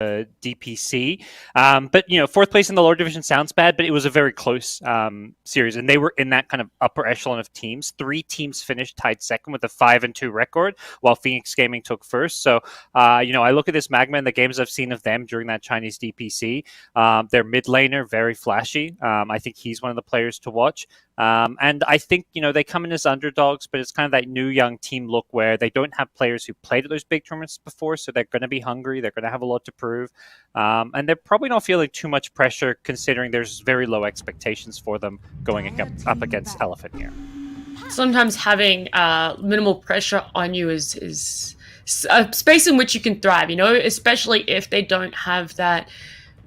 DPC. But fourth place in the lower division sounds bad, but it was a very close series, and they were in that kind of upper echelon of teams. 3 teams finished tied second with a 5-2 record, while Phoenix Gaming took first. So, I look at this MagMa and the games I've seen of them during that Chinese DPC. Their mid laner, very flashy. I think he's one of the players to watch. And I think, they come in as underdogs, but it's kind of that new young team look where they don't have players who played at those big tournaments before, so they're going to be hungry. They're going to have a lot to prove. And they're probably not feeling too much pressure considering there's very low expectations for them going up against Elephant here. Sometimes having minimal pressure on you is a space in which you can thrive, especially if they don't have that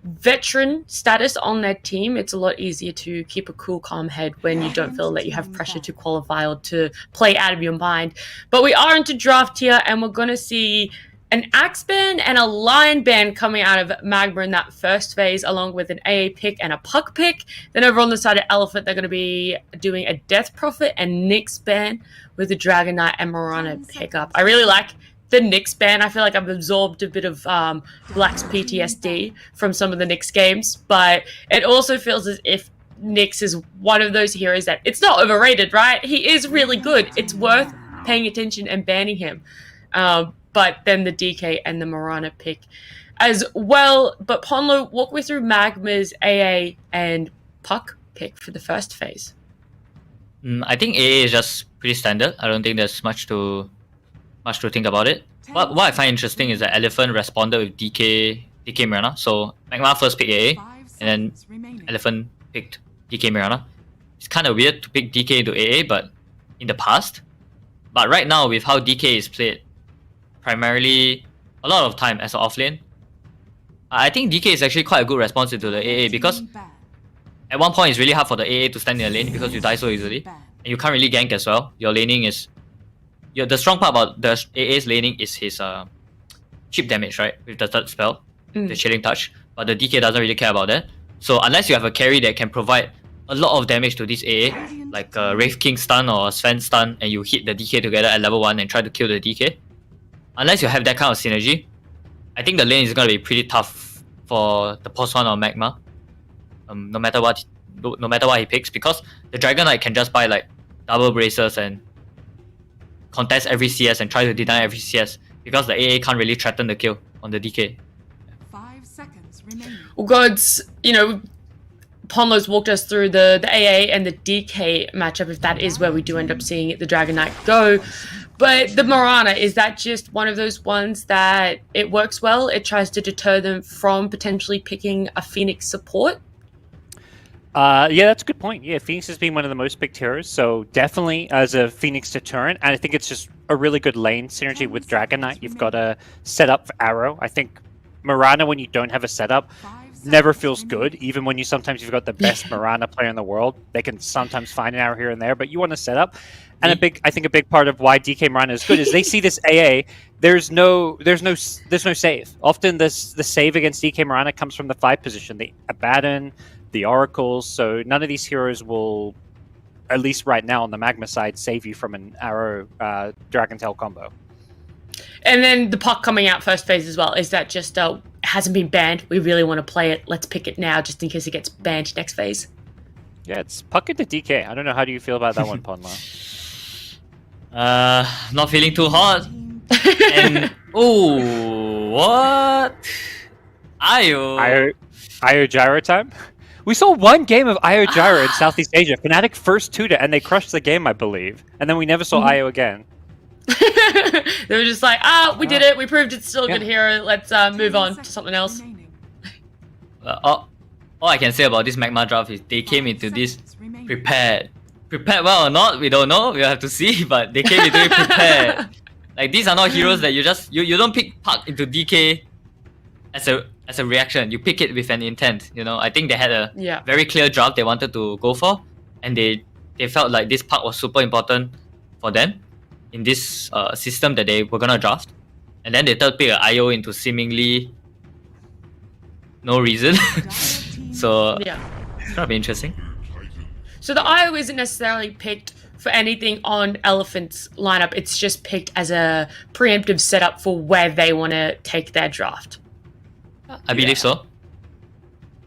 veteran status on their team. It's a lot easier to keep a cool, calm head when you don't feel that you have pressure to qualify or to play out of your mind. But we are into draft here, and we're going to see an Axe band and a Lion band coming out of MagMa in that first phase, along with an AA pick and a Puck pick. Then over on the side of Elephant, they're going to be doing a Death Prophet and Nyx band with a Dragon Knight and Mirana pickup. I really like the Nyx band. I feel like I've absorbed a bit of Black's PTSD from some of the Nyx games, but it also feels as if Nyx is one of those heroes that it's not overrated, right? He is really good. It's worth paying attention and banning him. But then the DK and the Mirana pick as well. But Ponlo, walk me through MagMa's AA and Puck pick for the first phase. I think AA is just pretty standard. I don't think there's much to think about it. What I find interesting is that Elephant responded with DK Mirana. So MagMa first picked AA, and then Elephant picked DK Mirana. It's kind of weird to pick DK into AA, but in the past. But right now, with how DK is played, primarily a lot of time as an offlane, I think DK is actually quite a good response to the AA, because at one point it's really hard for the AA to stand in the lane because you die so easily, and you can't really gank as well. Your laning is the strong part about the AA's laning is his chip damage, right? With the third spell, the Chilling Touch. But the DK doesn't really care about that. So unless you have a carry that can provide a lot of damage to this AA, like a Wraith King stun or a Sven stun, and you hit the DK together at level 1 and try to kill the DK, unless you have that kind of synergy, I think the lane is going to be pretty tough for the post one or MagMa. No matter what he picks, because the Dragon Knight can just buy like double braces and contest every CS and try to deny every CS, because the AA can't really threaten the kill on the DK. 5 seconds remaining. Well, GoDz, Ponlo's walked us through the AA and the DK matchup, if that is where we do end up seeing the Dragon Knight go. But the Mirana, is that just one of those ones that it works well? It tries to deter them from potentially picking a Phoenix support? Yeah, that's a good point. Yeah, Phoenix has been one of the most picked heroes, so definitely as a Phoenix deterrent, and I think it's just a really good lane synergy with Dragon Knight. You've got a setup for Arrow. I think Mirana, when you don't have a setup, never feels good. Even when sometimes you've got the best Mirana player in the world, they can sometimes find an arrow here and there, but you want to set up. And I think a big part of why DK Mirana is good is they see this AA. There's no save. Often the save against DK Mirana comes from the 5 position, the Abaddon, the Oracles. So none of these heroes will, at least right now on the MagMa side, save you from an Arrow Dragon Tail combo. And then the Puck coming out first phase as well. Is that just hasn't been banned? We really want to play it. Let's pick it now, just in case it gets banned next phase. Yeah, it's Puck into DK. I don't know. How do you feel about that one, Ponlo? Not feeling too hot. And what? Io Gyro time? We saw one game of Io Gyro in Southeast Asia. Fnatic first 2'd it, and they crushed the game, I believe. And then we never saw Io again. They were just like, we did it. We proved it's still a good hero. Let's move on to something else. All I can say about this MagMa draft is they came into this prepared. Prepared well or not, we don't know. We'll have to see. But they came into it prepared. Like, these are not heroes that you don't pick Puck into DK as a reaction. You pick it with an intent. I think they had a very clear draft they wanted to go for, and they felt like this Puck was super important for them in this system that they were gonna draft. And then they third pick an IO into seemingly no reason. So it's gonna be interesting. So the IO isn't necessarily picked for anything on Elephant's lineup. It's just picked as a preemptive setup for where they want to take their draft. I believe so.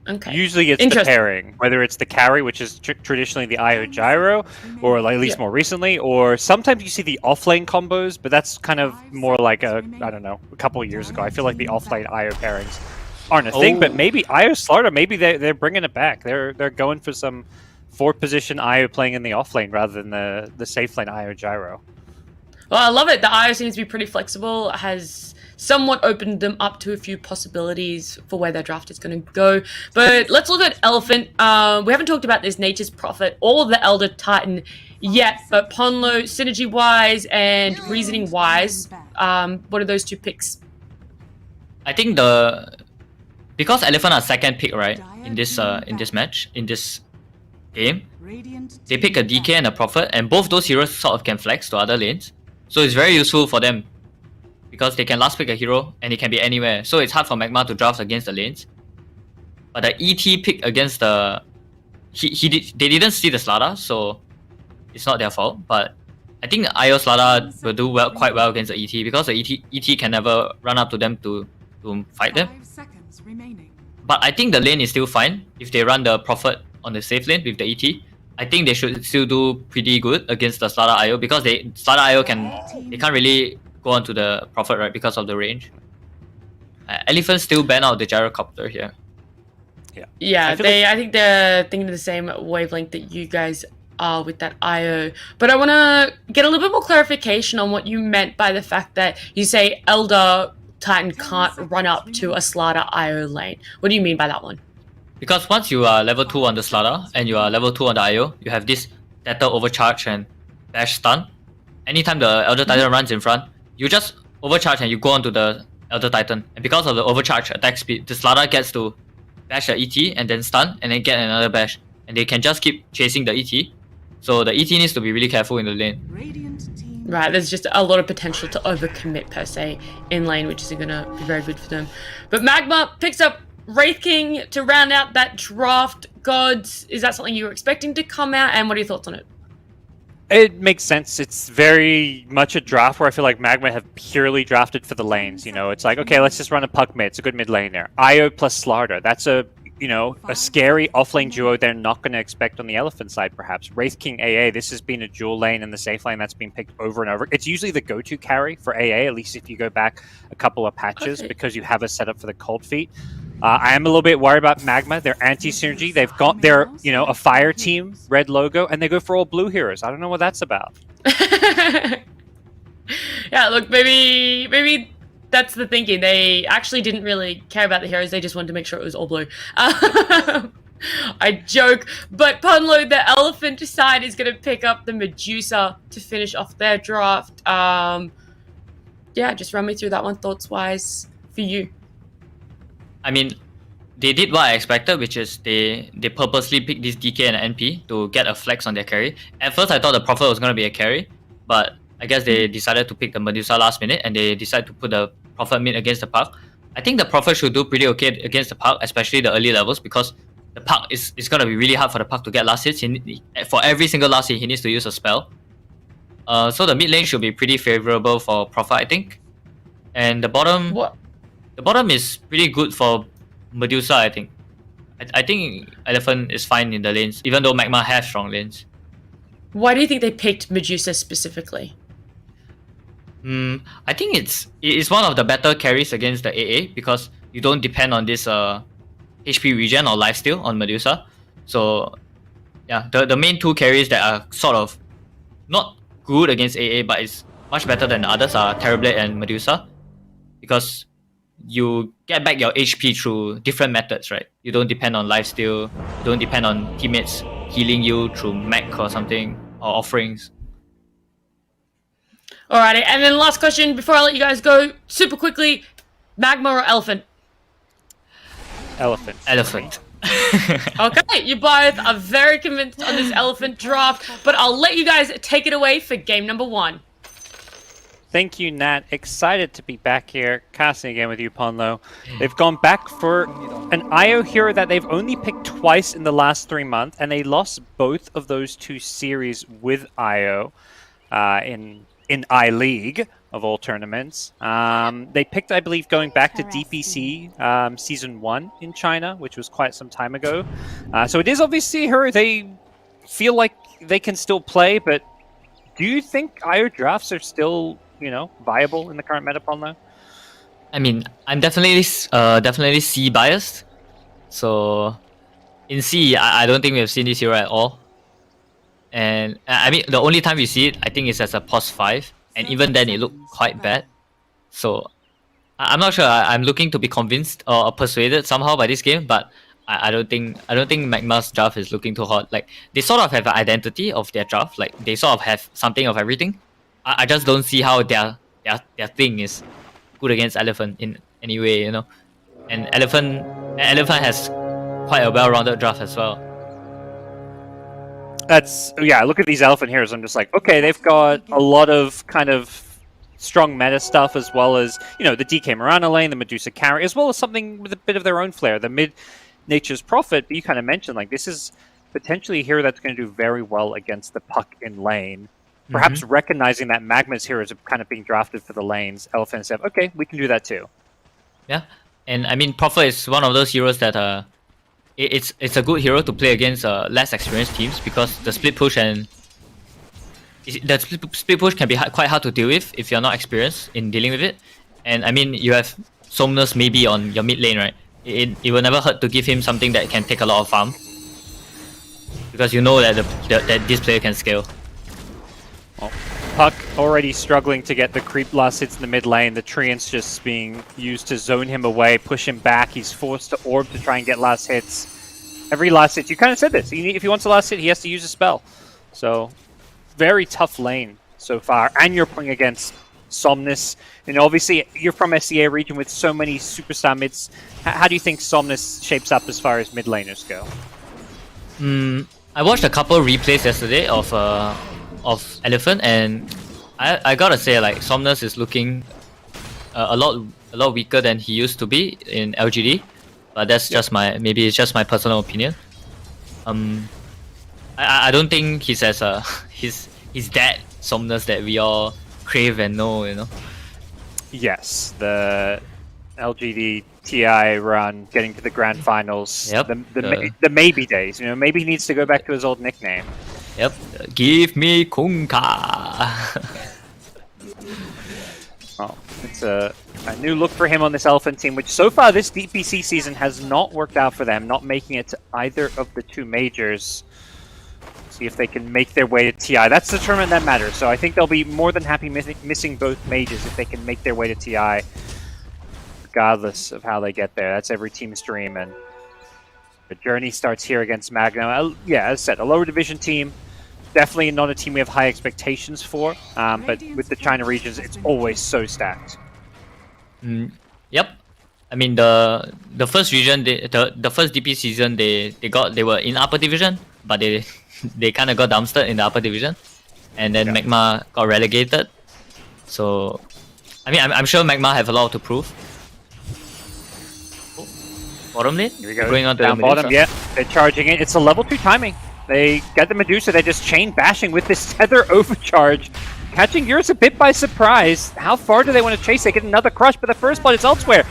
Okay. Usually it's the Interesting. pairing, whether it's the carry, which is traditionally the IO gyro, or like, at least more recently, or sometimes you see the offlane combos, but that's kind of more like I don't know, a couple of years ago. I feel like the offlane IO pairings aren't a thing, but Oh. maybe IO Slaughter, maybe they're bringing it back. They're going for some 4-position IO playing in the offlane rather than the safe lane IO gyro. Well, I love it. The IO seems to be pretty flexible, has somewhat opened them up to a few possibilities for where their draft is going to go. But let's look at Elephant. We haven't talked about this Nature's Prophet or the Elder Titan yet, but Ponlo, synergy-wise and reasoning-wise, what are those two picks? I think because Elephant are second pick, right, in this match, in this game, they pick a DK and a Prophet, and both those heroes sort of can flex to other lanes. So it's very useful for them because they can last pick a hero and it can be anywhere. So it's hard for MagMa to draft against the lanes. But the ET pick against the they didn't see the Slada, so it's not their fault. But I think the IO Slada will do quite well against the ET because the ET can never run up to them to fight them. 5 seconds remaining. But I think the lane is still fine if they run the Prophet on the safe lane with the ET. I think they should still do pretty good against the Slada IO because Slada IO they can't really go onto the Prophet, right, because of the range. Elephant still ban out the gyrocopter here. Yeah, I think they're thinking the same wavelength that you guys are with that IO. But I want to get a little bit more clarification on what you meant by the fact that you say Elder Titan can't run up to a Slada IO lane. What do you mean by that one? Because once you are level 2 on the Slada and you are level 2 on the IO, you have this Theta overcharge and bash stun. Anytime the Elder Titan runs in front, you just overcharge and you go onto the Elder Titan. And because of the overcharge attack speed, the Slada gets to bash the ET and then stun and then get another bash. And they can just keep chasing the ET. So the ET needs to be really careful in the lane. Right, there's just a lot of potential to overcommit per se in lane, which isn't going to be very good for them. But MagMa picks up Wraith King to round out that draft. GoDz, is that something you were expecting to come out? And what are your thoughts on it? It makes sense. It's very much a draft where I feel like MagMa have purely drafted for the lanes. You know, it's like, okay, let's just run a puck mid. It's a good mid lane there. IO plus Slaughter. That's a scary offlane duo they're not going to expect on the Elephant side, perhaps. Wraith King AA, this has been a dual lane and the safe lane that's been picked over and over. It's usually the go-to carry for AA, at least if you go back a couple of patches, because you have a setup for the cold feet. I am a little bit worried about MagMa. They're anti-synergy. They've got their, a fire team, red logo, and they go for all blue heroes. I don't know what that's about. Yeah, look, maybe that's the thinking. They actually didn't really care about the heroes. They just wanted to make sure it was all blue. I joke. But Ponlo, the Elephant side, is going to pick up the Medusa to finish off their draft. Yeah, just run me through that one thoughts-wise for you. I mean, they did what I expected, which is they purposely picked this DK and NP to get a flex on their carry. At first, I thought the Prophet was going to be a carry, but I guess they decided to pick the Medusa last minute, and they decided to put the Prophet mid against the Puck. I think the Prophet should do pretty okay against the Puck, especially the early levels, because the Puck is going to be really hard for the Puck to get last hits. For every single last hit, he needs to use a spell. So the mid lane should be pretty favorable for Prophet, I think. And the bottom... What? The bottom is pretty good for Medusa, I think. I think Elephant is fine in the lanes, even though MagMa has strong lanes. Why do you think they picked Medusa specifically? I think it's one of the better carries against the AA because you don't depend on this HP regen or lifesteal on Medusa. So yeah, the main two carries that are sort of not good against AA but is much better than the others are Terrorblade and Medusa, because you get back your HP through different methods, right? You don't depend on lifesteal, you don't depend on teammates healing you through mech or something, or offerings. Alrighty, and then last question before I let you guys go, super quickly, MagMa or Elephant? Elephant. Elephant. Okay, you both are very convinced on this Elephant draft, but I'll let you guys take it away for game number 1. Thank you, Nat. Excited to be back here, casting again with you, Ponlo. They've gone back for an IO hero that they've only picked twice in the last 3 months, and they lost both of those 2 series with IO in I-League. of all tournaments. They picked, I believe, going back to DPC Season 1 in China, which was quite some time ago. So it is obviously her. They feel like they can still play, but do you think IO drafts are still, viable in the current meta, Ponlo? I mean, I'm definitely C biased. So in C, I don't think we've seen this hero at all. And I mean, the only time we see it, I think, is as a POS 5, and even then it looked quite bad. So I'm not sure. I'm looking to be convinced or persuaded somehow by this game, but I don't think MagMa's draft is looking too hot. Like, they sort of have an identity of their draft. Like, they sort of have something of everything. I just don't see how their thing is good against Elephant in any way, And Elephant has quite a well-rounded draft as well. I look at these Elephant heroes, I'm just like, okay, they've got a lot of kind of strong meta stuff, as well as, the DK Mirana lane, the Medusa carry, as well as something with a bit of their own flair, the mid Nature's Prophet. But you kind of mentioned, like, this is potentially a hero that's going to do very well against the puck in lane. Perhaps recognizing that MagMa's heroes are kind of being drafted for the lanes, Elephant said, okay, we can do that too. Yeah, and I mean, Prophet is one of those heroes that it's a good hero to play against less experienced teams, because the split push can be quite hard to deal with if you're not experienced in dealing with it. And I mean, you have Somnus maybe on your mid lane, right? It will never hurt to give him something that can take a lot of farm, because you know that that this player can scale. Well, Puck already struggling to get the creep last hits in the mid lane. The Treant's just being used to zone him away, push him back. He's forced to orb to try and get last hits. Every last hit, you kind of said this. If he wants a last hit, he has to use a spell. So, very tough lane so far. And you're playing against Somnus. Obviously, you're from SEA region with so many superstar mids. How do you think Somnus shapes up as far as mid laners go? I watched a couple replays yesterday of Elephant, and I gotta say, like, Somnus is looking a lot weaker than he used to be in LGD, but that's just maybe it's just my personal opinion. I don't think he's as he's that Somnus that we all crave and know. Yes, the LGD TI run, getting to the grand finals. Yep. The maybe days. Maybe he needs to go back to his old nickname. Yep. Give me Kunka. Oh, it's a new look for him on this Elephant team, which so far this DPC season has not worked out for them, not making it to either of the two majors. See if they can make their way to TI. That's the tournament that matters, so I think they'll be more than happy missing both majors if they can make their way to TI, regardless of how they get there. That's every team's dream, and the journey starts here against MagMa. Yeah, as I said, a lower division team. Definitely not a team we have high expectations for, but with the China regions, it's always so stacked. Yep. I mean, the first region, the first DP season, they were in upper division, but they kind of got dumpstered in the upper division, and then MagMa got relegated. So, I mean, I'm sure MagMa have a lot to prove. Bottom lane? Here we go. Going on to down the bottom, Medusa. yeah. They're charging it. It's a level 2 timing. They get the Medusa. They just chain bashing with this Tether overcharge. Catching Eurus a bit by surprise. How far do they want to chase? They get another crush, but the first blood is elsewhere.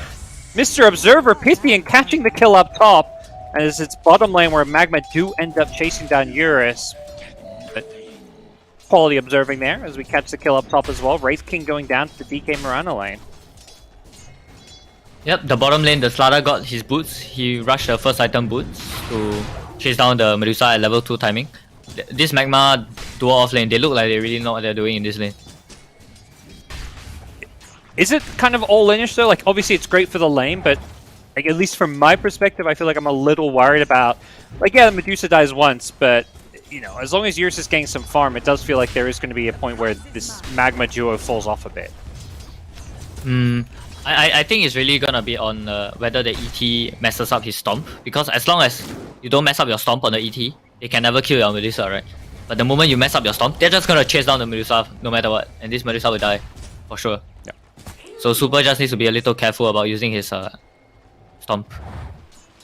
Mr. Observer, Pythian catching the kill up top. As it's bottom lane where MagMa do end up chasing down Eurus. But quality observing there as we catch the kill up top as well. Wraith King going down to the DK Mirana lane. Yep, the bottom lane, the Slada got his boots. He rushed the first item boots to chase down the Medusa at level 2 timing. This MagMa duo off lane, they look like they really know what they're doing in this lane. Is it kind of all lanish though? Like, obviously it's great for the lane, but like, at least from my perspective, I feel like I'm a little worried about, like, yeah, the Medusa dies once, but as long as Eurus is getting some farm, it does feel like there is going to be a point where this MagMa duo falls off a bit. I think it's really gonna be on whether the ET messes up his stomp, because as long as you don't mess up your stomp on the ET, they can never kill your Medusa, right? But the moment you mess up your stomp, they're just gonna chase down the Medusa no matter what, and this Medusa will die for sure. Yeah. So Super just needs to be a little careful about using his stomp.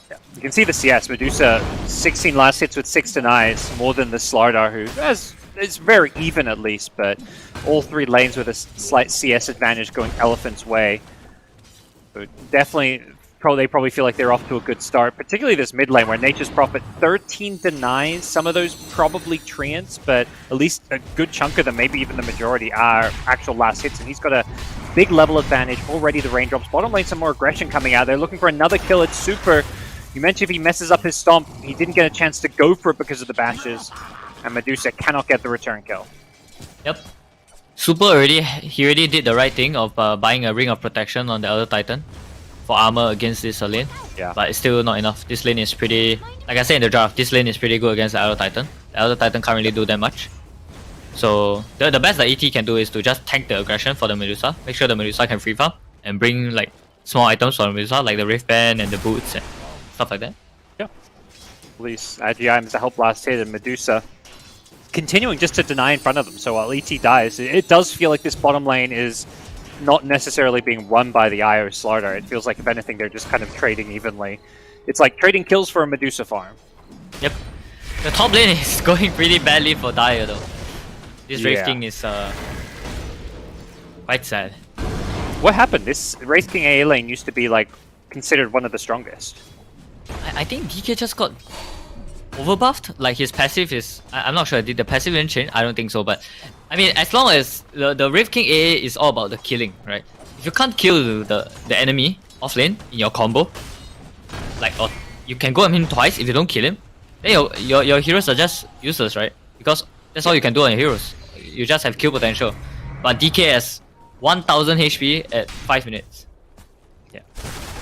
Yeah. You can see the CS Medusa 16 last hits with 6 denies, more than the Slardar, who has it's very even at least, but all three lanes with a slight CS advantage going Elephant's way. But definitely, they probably feel like they're off to a good start, particularly this mid lane where Nature's Prophet 13 denies. Some of those probably treants, but at least a good chunk of them, maybe even the majority, are actual last hits, and he's got a big level advantage. Already the raindrops. Bottom lane, some more aggression coming out. They're looking for another kill. It's Super. You mentioned if he messes up his stomp, he didn't get a chance to go for it because of the bashes, and Medusa cannot get the return kill. Yep. Super already did the right thing of buying a ring of protection on the other Titan for armor against this lane. Yeah. But it's still not enough. This lane is pretty, like I said in the draft, this lane is pretty good against the other Titan. The other Titan can't really do that much. So the best that ET can do is to just tank the aggression for the Medusa. Make sure the Medusa can free farm and bring like small items for the Medusa, like the Rift Band and the boots and stuff like that. Yeah. At least Agi items to help last hit, and Medusa continuing just to deny in front of them. So while ET dies, it does feel like this bottom lane is not necessarily being won by the IO Slardar. It feels like, if anything, they're just kind of trading evenly. It's like trading kills for a Medusa farm. Yep. The top lane is going pretty badly for Dire though. This Wraith Yeah. King is quite sad. What happened? This Wraith King AA lane used to be like considered one of the strongest. I think DK just got overbuffed. Like his passive is, I'm not sure, did the passive even change? I don't think so, but I mean, as long as the Wraith King AA is all about the killing, right? If you can't kill the enemy off lane in your combo, like, or you can go at him twice if you don't kill him, then your heroes are just useless, right? Because that's all you can do on your heroes. You just have kill potential. But DK has 1000 HP at 5 minutes. Yeah.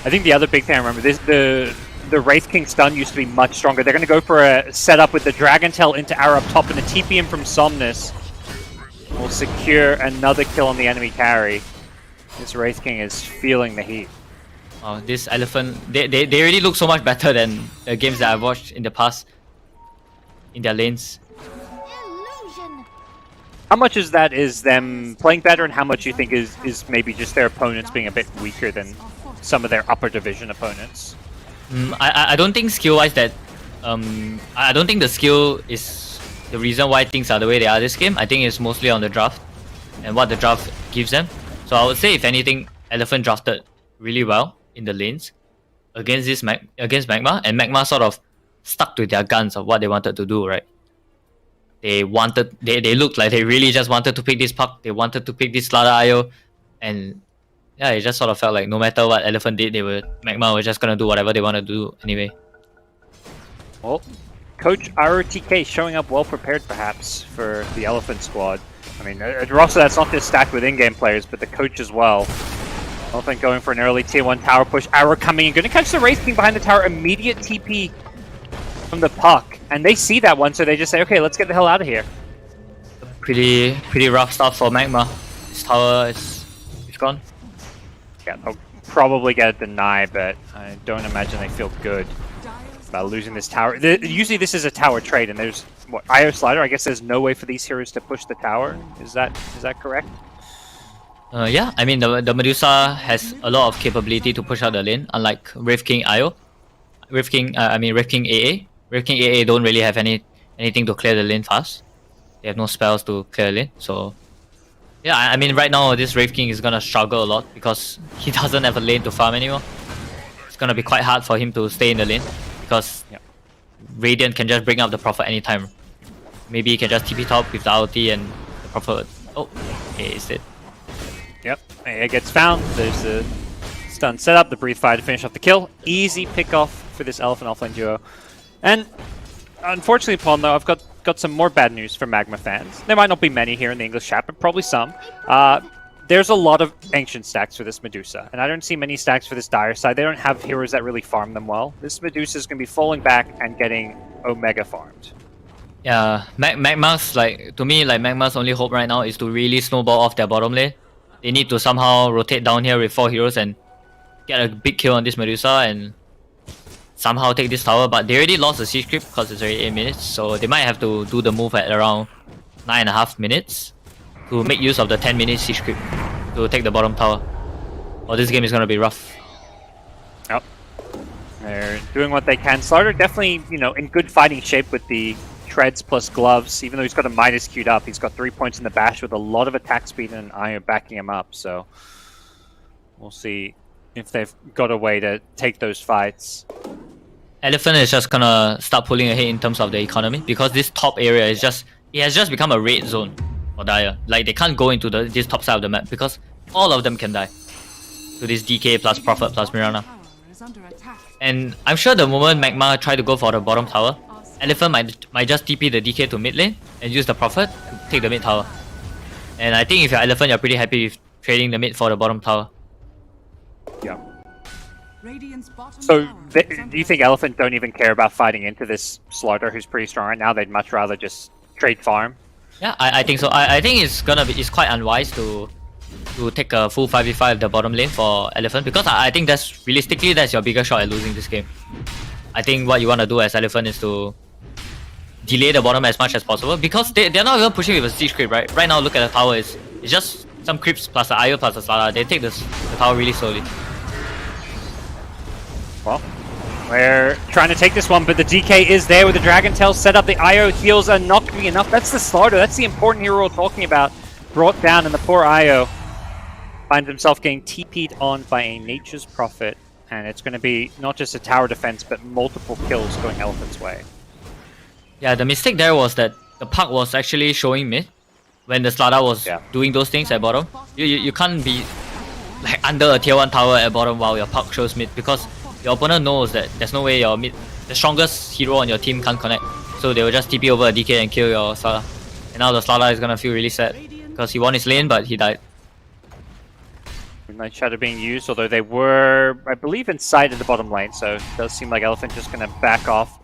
I think the other big thing I remember, the Wraith King stun used to be much stronger. They're going to go for a setup with the Dragon Tail into arrow up top and a TP in from Somnus. Will secure another kill on the enemy carry. This Wraith King is feeling the heat. Oh, this Elephant, they really look so much better than the games that I've watched in the past in their lanes. How much is that is them playing better, and how much you think is maybe just their opponents being a bit weaker than some of their upper division opponents? I don't think skill-wise that I don't think the skill is the reason why things are the way they are this game. I think it's mostly on the draft and what the draft gives them. So I would say, if anything, Elephant drafted really well in the lanes against this against MagMa, and MagMa sort of stuck to their guns of what they wanted to do, right? They looked like they really just wanted to pick this puck. They wanted to pick this Slada IO, and yeah, it just sort of felt like no matter what Elephant did, MagMa were just gonna do whatever they wanted to do anyway. Well, Coach ROTK showing up well prepared, perhaps, for the Elephant squad. I mean, a roster that's not just stacked with in-game players, but the coach as well. Elephant going for an early tier 1 tower push. Arrow coming in, going to catch the Wraith King behind the tower. Immediate TP from the puck, and they see that one, so they just say, okay, let's get the hell out of here. Pretty rough stuff for MagMa. This tower is gone. Yeah, they'll probably get a deny, but I don't imagine they feel good about losing this tower. Usually this is a tower trade, and there's what, IO Slider. I guess there's no way for these heroes to push the tower. Is that correct? Yeah, I mean the Medusa has a lot of capability to push out the lane, unlike Wraith King IO. Wraith King AA. Wraith King AA don't really have anything to clear the lane fast. They have no spells to clear the lane, so yeah, I mean right now this Wraith King is gonna struggle a lot because he doesn't have a lane to farm anymore. It's gonna be quite hard for him to stay in the lane because Radiant can just bring up the Prophet anytime. Maybe he can just TP top with the ulti and the Prophet. Oh, okay, is it? Yep, it gets found. There's the stun setup, the Breathe Fire to finish off the kill. Easy pick off for this Elephant offlane duo. And unfortunately, Ponlo, I've got some more bad news for MagMa fans. There might not be many here in the English chat, but probably some. There's a lot of Ancient stacks for this Medusa, and I don't see many stacks for this Dire side. They don't have heroes that really farm them well. This Medusa is going to be falling back and getting Omega farmed. Yeah, MagMa's, like, to me, like, MagMa's only hope right now is to really snowball off their bottom lane. They need to somehow rotate down here with 4 heroes and get a big kill on this Medusa and somehow take this tower. But they already lost the siege creep because it's already 8 minutes, so they might have to do the move at around 9.5 minutes to make use of the 10-minute siege creep to take the bottom tower. Or this game is gonna be rough. Yep. They're doing what they can. Slardar definitely, in good fighting shape with the treads plus gloves. Even though he's got a Midas queued up, he's got 3 points in the bash with a lot of attack speed and Io backing him up. So we'll see if they've got a way to take those fights. Elephant is just gonna start pulling ahead in terms of the economy because this top area is just it has just become a red zone for Dire. Like they can't go into this top side of the map because all of them can die to this DK plus Prophet plus Mirana. Tower is under attack. And I'm sure the moment MagMa try to go for the bottom tower, Elephant might just TP the DK to mid lane and use the Prophet to take the mid tower. And I think if you're Elephant, you're pretty happy with trading the mid for the bottom tower. Yeah. Radiant's bottom So tower is under do you think Elephant don't even care about fighting into this Slaughter who's pretty strong right now? They'd much rather just trade farm? Yeah, I think so. I think it's quite unwise to take a full 5v5 at the bottom lane for Elephant because I think realistically that's your biggest shot at losing this game. I think what you want to do as Elephant is to delay the bottom as much as possible because they're not even pushing with a siege creep, right? Right now, look at the tower. It's just some creeps plus the Io plus the Slada. They take the tower really slowly. Well, we're trying to take this one, but the DK is there with the Dragon Tail set up. The Io heals are not going to be enough. That's the Slaughter. That's the important hero we're talking about. Brought down, and the poor Io finds himself getting TP'd on by a Nature's Prophet. And it's going to be not just a tower defense, but multiple kills going Elephant's way. Yeah, the mistake there was that the Puck was actually showing mid when the Slada was doing those things at bottom. You can't be like under a tier 1 tower at bottom while your Puck shows mid because your opponent knows that there's no way your mid, the strongest hero on your team can't connect. So they will just TP over a DK and kill your Slada. And now the Slada is gonna feel really sad because he won his lane but he died. Night Shadow being used, although they were, I believe, inside of the bottom lane, so it does seem like Elephant just going to back off.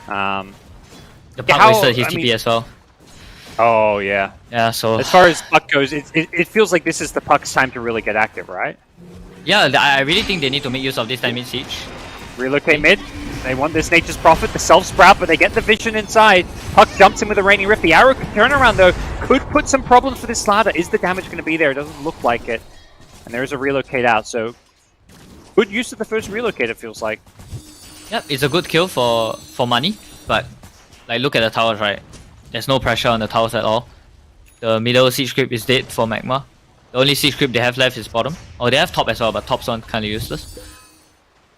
The Puck wasted his TP as well. Oh, yeah. Yeah, so... As far as Puck goes, it feels like this is the Puck's time to really get active, right? Yeah, I really think they need to make use of this time in siege. Relocate mid. They want this Nature's Prophet, the self-sprout, but they get the vision inside. Puck jumps in with a Raining Rift. The arrow can turn around, though. Could put some problems for this Slada. Is the damage going to be there? It doesn't look like it. And there's a relocate out, so good use of the first relocate, it feels like. Yep, it's a good kill for money, but like look at the towers, right? There's no pressure on the towers at all. The middle siege creep is dead for MagMa. The only siege creep they have left is bottom. Oh, they have top as well, but top's one kind of useless.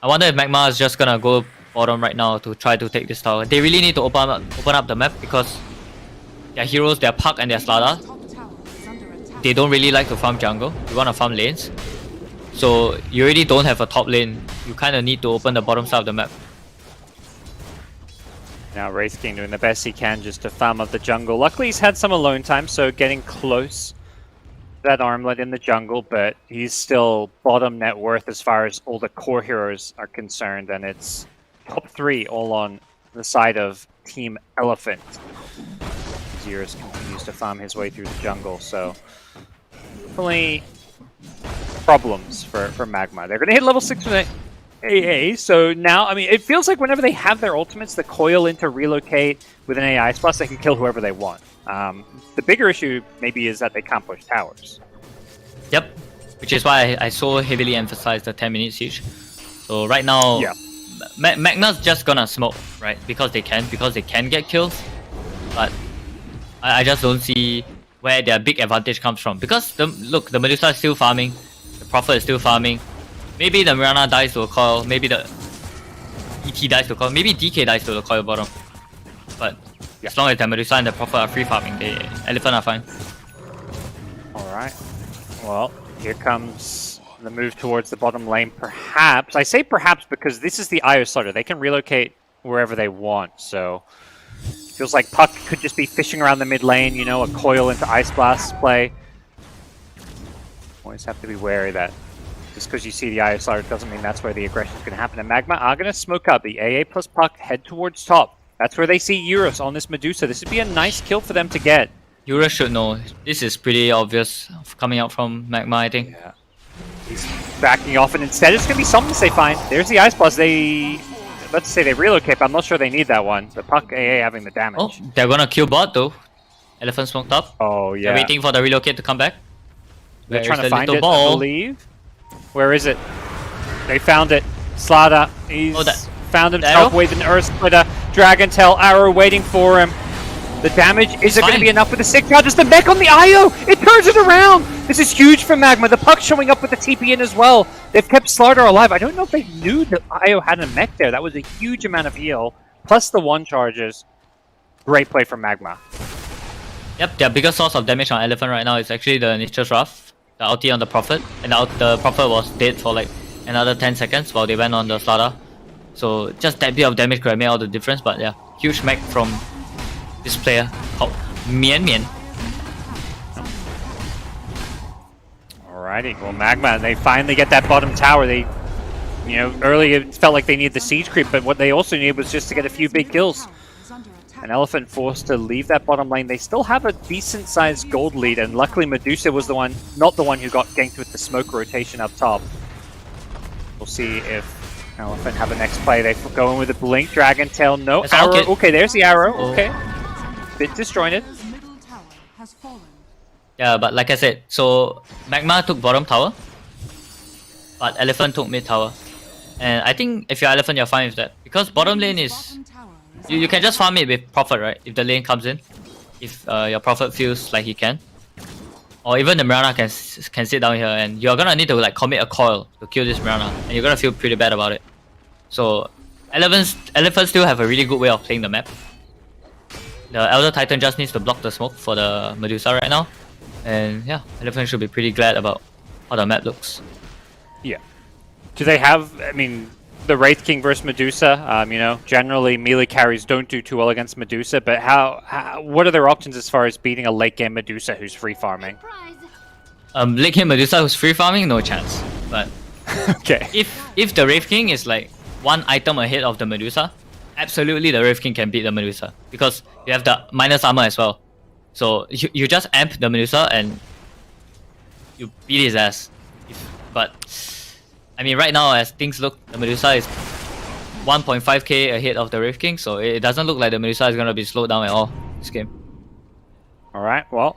I wonder if MagMa is just gonna go bottom right now to try to take this tower. They really need to open up the map because their heroes, their Puck and their Slada, top tower is under attack. they don't really like to farm jungle. You want to farm lanes. So you already don't have a top lane. You kind of need to open the bottom side of the map. Now Wraith King doing the best he can just to farm up the jungle. Luckily he's had some alone time, so getting close to that armlet in the jungle, but he's still bottom net worth as far as all the core heroes are concerned, and it's top 3 all on the side of Team Elephant. Xerus continues to farm his way through the jungle, so definitely problems for MagMa. They're going to hit level 6 with AA, so now, I mean, it feels like whenever they have their ultimates, the coil into relocate with an AI plus, they can kill whoever they want. The bigger issue maybe is that they can't push towers. Yep, which is why I so heavily emphasize the 10-minute siege. So right now, MagMa's just gonna smoke, right? Because they can get kills. But I just don't see where their big advantage comes from. Because look, the Medusa is still farming, the Prophet is still farming. Maybe the Mirana dies to a coil, maybe the ET dies to a coil, maybe DK dies to the coil bottom. But as long as the Medusa and the Prophet are free farming, the Elephant are fine. Alright. Well, here comes the move towards the bottom lane, perhaps. I say perhaps because this is the Io Slaughter. They can relocate wherever they want, so... Feels like Puck could just be fishing around the mid lane, you know, a coil into Ice Blast play. Always have to be wary that just because you see the Io Slaughter doesn't mean that's where the aggression is going to happen. And MagMa are going to smoke up. The AA plus Puck head towards top. That's where they see Eurus on this Medusa. This would be a nice kill for them to get. Eurus should know. This is pretty obvious coming out from MagMa, I think. Yeah. He's backing off, and instead it's going to be something they find. There's the Ice Blast. Let's say they relocate, but I'm not sure they need that one. The Puck AA having the damage. Oh, they're going to kill bot though. Elephant smoked up. Oh, yeah. They're waiting for the relocate to come back. They're trying to find it, I believe. Where is it? They found it. Slada, he's found himself with an Earth Splitter. Dragon Tail arrow waiting for him. The damage isn't going to Fine. be enough with the 6 charges. The mech on the IO! It turns it around! This is huge for MagMa. The puck showing up with the TP in as well. They've kept Slardar alive. I don't know if they knew that IO had a mech there. That was a huge amount of heal. Plus the 1 charges. Great play from MagMa. Yep, their biggest source of damage on Elephant right now is actually the Nature's Wrath, the ulti on the Prophet, and the Prophet was dead for like another 10 seconds while they went on the Slardar. So just that bit of damage could have made all the difference, but yeah, huge mech from this player called Mian Mian. Alrighty, well MagMa, they finally get that bottom tower. They, you know, earlier it felt like they needed the siege creep, but what they also needed was just to get a few big kills. An Elephant forced to leave that bottom lane. They still have a decent sized gold lead, and luckily Medusa was the one, not the one who got ganked with the smoke rotation up top. We'll see if Elephant have a next play. They go in with a blink, Dragon Tail, no That's arrow. okay. Okay, there's the arrow. Oh. Okay, bit disjointed. Middle tower has fallen. Yeah, but like I said, so MagMa took bottom tower, but Elephant took mid tower. And I think if you're Elephant, you're fine with that. Because bottom lane is... Bottom tower is You can just farm it with Prophet, right? If the lane comes in. If your Prophet feels like he can. Or even the Mirana can sit down here, and you're gonna need to like commit a coil to kill this Mirana. And you're gonna feel pretty bad about it. So Elephants still have a really good way of playing the map. The Elder Titan just needs to block the smoke for the Medusa right now. And yeah, Elephant should be pretty glad about how the map looks. Yeah. Do they have, I mean, the Wraith King versus Medusa, you know, generally melee carries don't do too well against Medusa, but what are their options as far as beating a late game Medusa who's free farming? Late game Medusa who's free farming, no chance. But Okay. if the Wraith King is like 1 item ahead of the Medusa, absolutely the Wraith King can beat the Medusa. Because you have the minus armor as well. So you just amp the Medusa and you beat his ass. But I mean, right now as things look, the Medusa is 1.5k ahead of the Wraith King, so it doesn't look like the Medusa is gonna be slowed down at all this game. Alright, well,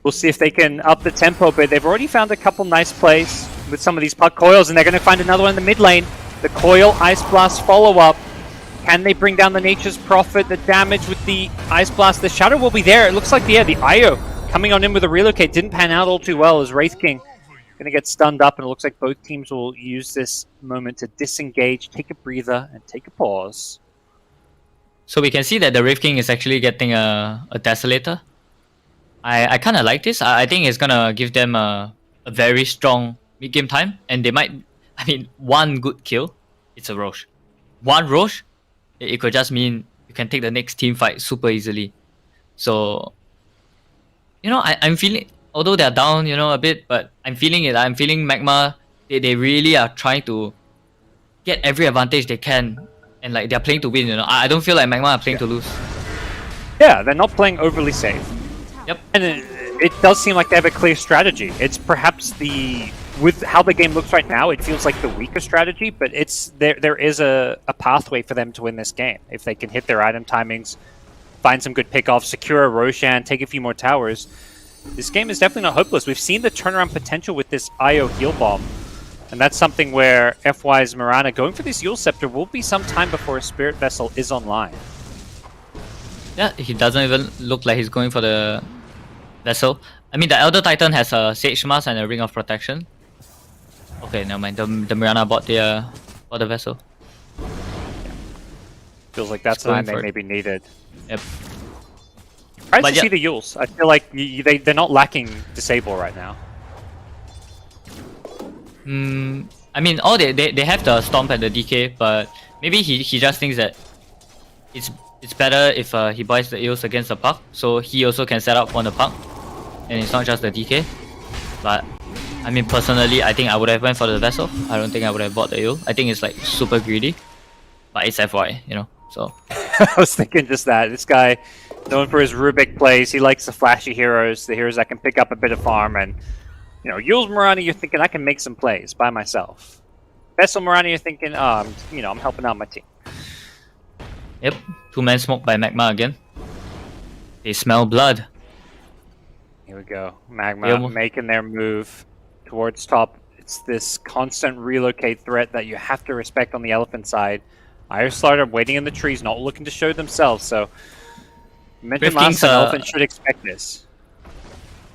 we'll see if they can up the tempo a bit. They've already found a couple nice plays with some of these puck coils, and they're going to find another one in the mid lane. The coil Ice Blast follow-up. Can they bring down the Nature's Prophet? The damage with the Ice Blast. The Shadow will be there. It looks like, yeah, the IO coming on in with a relocate didn't pan out all too well as Wraith King going to get stunned up, and it looks like both teams will use this moment to disengage, take a breather, and take a pause. So we can see that the Wraith King is actually getting a Desolator. I kind of like this. I think it's gonna give them a very strong mid-game time, and they might, I mean, one good kill, it's a Roche. One Roche, it could just mean you can take the next team fight super easily. So, you know, I'm feeling, although they're down, you know, a bit, but I'm feeling it. I'm feeling MagMa, they really are trying to get every advantage they can, and like they're playing to win, you know. I don't feel like MagMa are playing to lose. Yeah, they're not playing overly safe. Yep. And it does seem like they have a clear strategy. It's perhaps with how the game looks right now, it feels like the weaker strategy, but it's there is a pathway for them to win this game. If they can hit their item timings, find some good pickoffs, secure a Roshan, take a few more towers, this game is definitely not hopeless. We've seen the turnaround potential with this IO heal bomb, and that's something where FY's Mirana going for this Yule Scepter will be some time before a Spirit Vessel is online. Yeah, he doesn't even look like he's going for the Vessel. I mean, the Elder Titan has a Sage Mask and a Ring of Protection. Okay, never mind. The Mirana bought the Vessel. Feels like that's Going line they for it. maybe needed. Yep. Surprised But to yeah. see the Yules. I feel like they're not lacking Disable right now. I mean, they have the Stomp and the DK, but maybe he just thinks that it's better if he buys the Eels against the puck, so he also can set up on the puck, and it's not just the DK. But I mean, personally, I think I would have went for the Vessel. I don't think I would have bought the Eel. I think it's like super greedy, but it's FY, you know. So I was thinking just that. This guy, known for his Rubik plays, he likes the flashy heroes, the heroes that can pick up a bit of farm, and you know, Yules Mirana, you're thinking I can make some plays by myself. Vessel Mirana, you're thinking, you know, I'm helping out my team. yep, 2-man smoke by MagMa again. They smell blood. Here we go. MagMa Yeah, making their move towards top. It's this constant relocate threat that you have to respect on the Elephant side. Iron Slider waiting in the trees, not looking to show themselves, so Mentor Rift King's, Master and Elephant should expect this.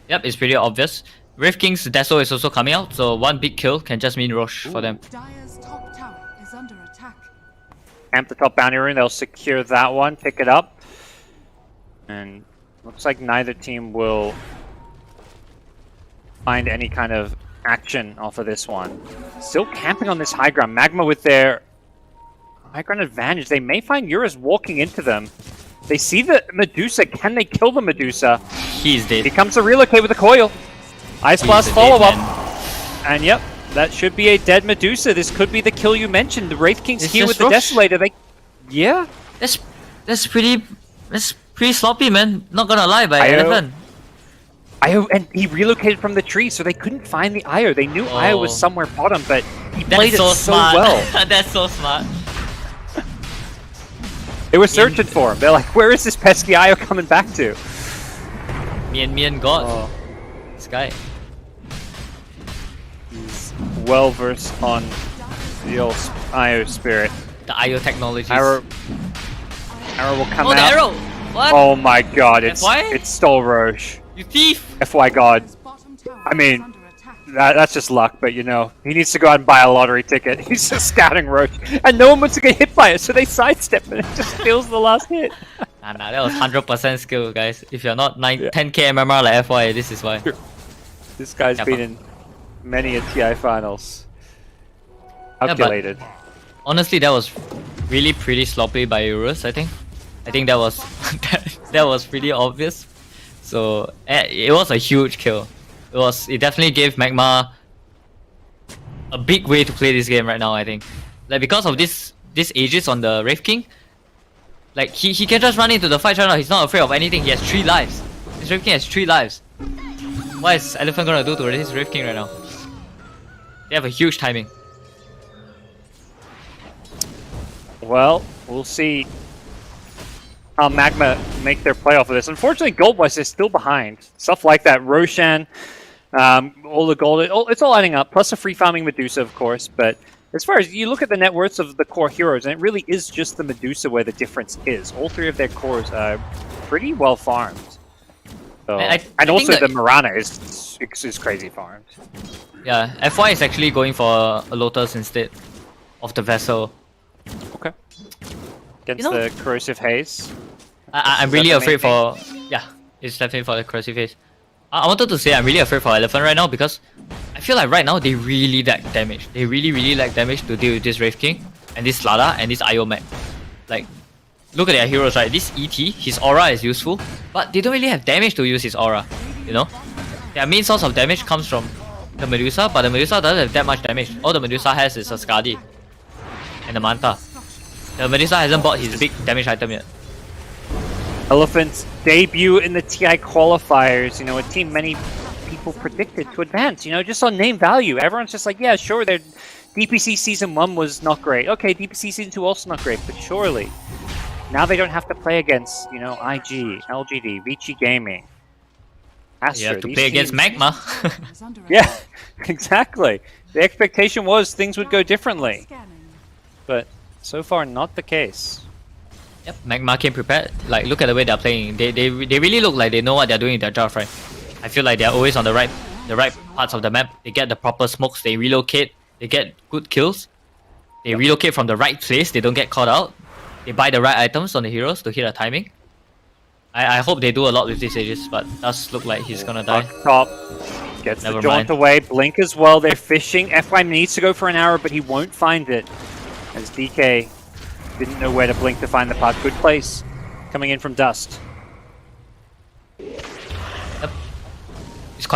Yep, it's pretty obvious. Rift King's Deso is also coming out, so one big kill can just mean Roche for them. Dire's top tower is under attack. Camp the top bounty rune, they'll secure that one, pick it up. And looks like neither team will find any kind of action off of this one. Still camping on this high ground. MagMa with their high ground advantage. They may find Eurus walking into them. They see the Medusa. Can they kill the Medusa? He's dead. He comes to relocate with a coil. Ice He's Blast a follow dead up. man. And yep, that should be a dead Medusa. This could be the kill you mentioned. The Wraith King's It's here with just the Roche. Desolator. They, yeah. That's pretty sloppy, man. Not gonna lie, by Io- Elephant. Io, and he relocated from the tree, so they couldn't find the Io. They knew Io was Oh. somewhere bottom, but he played That's so it so smart. well. That's so smart. They were searching for him. They're like, where is this pesky Io coming back to? Mian God. Oh, This guy. he's well versed on the old Io spirit. The IO technologies. Arrow will come Oh, out. the arrow! What? Oh my god, it's FY? stole Roche. You thief! FY god. Dire's bottom tower I mean, is under attack. That's just luck, but you know, he needs to go out and buy a lottery ticket. He's just scouting Roche, and no one wants to get hit by it, so they sidestep and it just steals the last hit. Nah, that was 100% skill, guys. If you're not 10k Yeah. MMR like FY, this is why. This guy's Yeah, been but- in many a TI finals. but- Calculated. Honestly, that was really pretty sloppy by Eurus, I think. I think that was that was pretty obvious. So it was a huge kill. It definitely gave MagMa a big way to play this game right now, I think. Like because of this Aegis on the Wraith King, like he can just run into the fight right now. He's not afraid of anything. He has 3 lives. This Wraith King has 3 lives. What is Elephant gonna do to this Wraith King right now? They have a huge timing. Well, we'll see how MagMa make their play off of this. Unfortunately, gold-wise, they're still behind. Stuff like that, Roshan, all the gold, it's all adding up. Plus a free farming Medusa, of course. But as far as you look at the net worths of the core heroes, and it really is just the Medusa where the difference is. All 3 of their cores are pretty well farmed. So, I and think also that- the Mirana is crazy farmed. Yeah, FY is actually going for a Lotus instead of the Vessel. Okay. Against You know- the Corrosive Haze. I'm Is really that the main afraid for... Yeah, it's definitely for the Corrosive Haze. I wanted to say I'm really afraid for Elephant right now because I feel like right now they really lack damage. They really lack damage to deal with this Wraith King and this Slada and this IO Mag. Like, look at their heroes, right? This ET, his aura is useful, but they don't really have damage to use his aura, you know? Their main source of damage comes from the Medusa, but the Medusa doesn't have that much damage. All the Medusa has is a Skadi and the Manta. The Medusa hasn't bought his big damage item yet. Elephant's debut in the TI qualifiers, you know, a team many people predicted to advance, you know, just on name value. Everyone's just like, yeah, sure, their DPC Season 1 was not great. Okay, DPC Season 2 also not great, but surely, now they don't have to play against, you know, IG, LGD, Vici Gaming, Astra. You have to these play against teams- MagMa. Is under Yeah, attack. exactly. The expectation was things would go differently, Scanning. but so far not the case. Yep, MagMa came prepared. Like, look at the way they're playing. They really look like they know what they're doing in their job, right? I feel like they're always on the right parts of the map. They get the proper smokes. They relocate. They get good kills. They relocate from the right place. They don't get caught out. They buy the right items on the heroes to hit a timing. I hope they do a lot with this Aegis, but it does look like he's gonna die. Up top, gets Never the jaunt mind. away. Blink as well. They're fishing. FY needs to go for an arrow, but he won't find it. As DK didn't know where to blink to find the path. Good place. Coming in from Dust. It's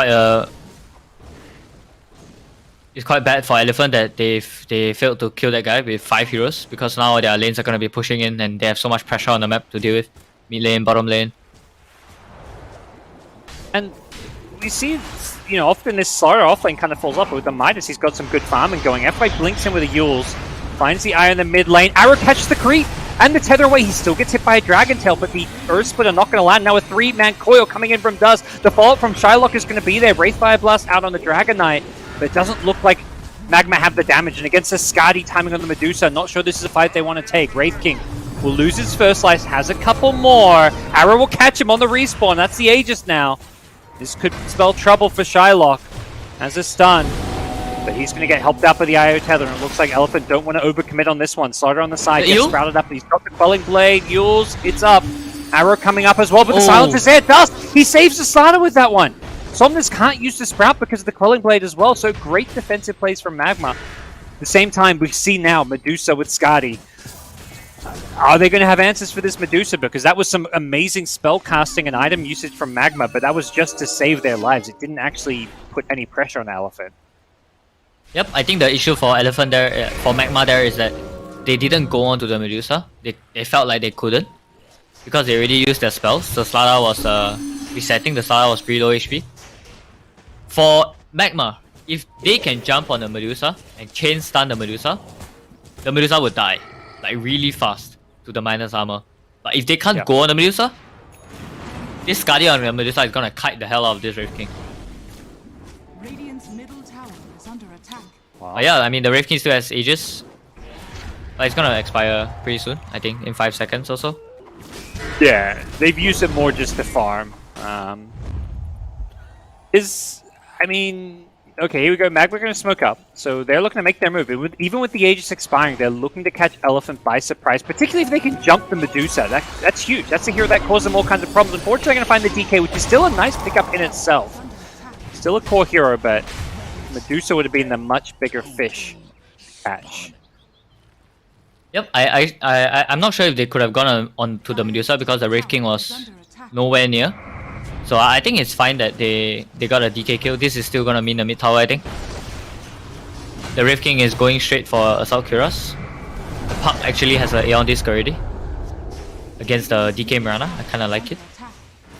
quite bad for Elephant that they failed to kill that guy with 5 heroes because now their lanes are gonna be pushing in and they have so much pressure on the map to deal with. Mid lane, bottom lane. And we see, you know, often this Slara offlane kind of falls off, but with the Midas, he's got some good farming going. FY blinks in with the Yules, finds the Eye in the mid lane. Arrow catches the creep and the tether away. He still gets hit by a Dragon Tail, but the Earth Splitter not going to land. Now a 3-man coil coming in from Dust. The follow-up from Shylock is going to be there. Wraith Fire Blast out on the Dragon Knight, but it doesn't look like MagMa have the damage, and against the Skadi timing on the Medusa, not sure this is a fight they want to take. Wraith King will lose his first slice, has a couple more. Arrow will catch him on the respawn. That's the Aegis now. This could spell trouble for Shylock as a stun. But he's going to get helped out by the IO tether, and it looks like Elephant don't want to overcommit on this one. Slaughter on the side, gets sprouted up, he's got the Quelling Blade. Yules, it's up. Arrow coming up as well, but the silence is there. Dust! He saves the Slaughter with that one. Somnus can't use the Sprout because of the Quelling Blade as well, so great defensive plays from MagMa. At the same time, we see now Medusa with Skadi. Are they going to have answers for this Medusa? Because that was some amazing spell casting and item usage from MagMa, but that was just to save their lives. It didn't actually put any pressure on Elephant. Yep, I think the issue for Elephant there, for MagMa there, is that they didn't go on to the Medusa. They felt like they couldn't because they already used their spells. The Slada was resetting, the Slada was pretty low HP. For MagMa, if they can jump on the Medusa and chain stun the Medusa would die like really fast to the minus armor. But if they can't go on the Medusa, this Skadi on the Medusa is gonna kite the hell out of this Wraith King. Radiant's middle tower is under attack. Wow. But yeah, I mean the Wraith King still has Aegis. But it's gonna expire pretty soon, I think, in 5 seconds or so. Yeah, they've used it more just to farm. Okay, here we go. MagMa going to smoke up. So they're looking to make their move. Even with the Aegis expiring, they're looking to catch Elephant by surprise, particularly if they can jump the Medusa. That's huge. That's the hero that causes them all kinds of problems. Unfortunately, they're going to find the DK, which is still a nice pickup in itself. Still a core hero, but Medusa would have been the much bigger fish catch. Yep, I'm not sure if they could have gone on to the Medusa because the Wraith King was nowhere near. So I think it's fine that they got a DK kill. This is still gonna mean the mid tower, I think. The Wraith King is going straight for Assault Cuirass. The Puck actually has an Aeon Disc already against the DK Mirana. I kinda like it.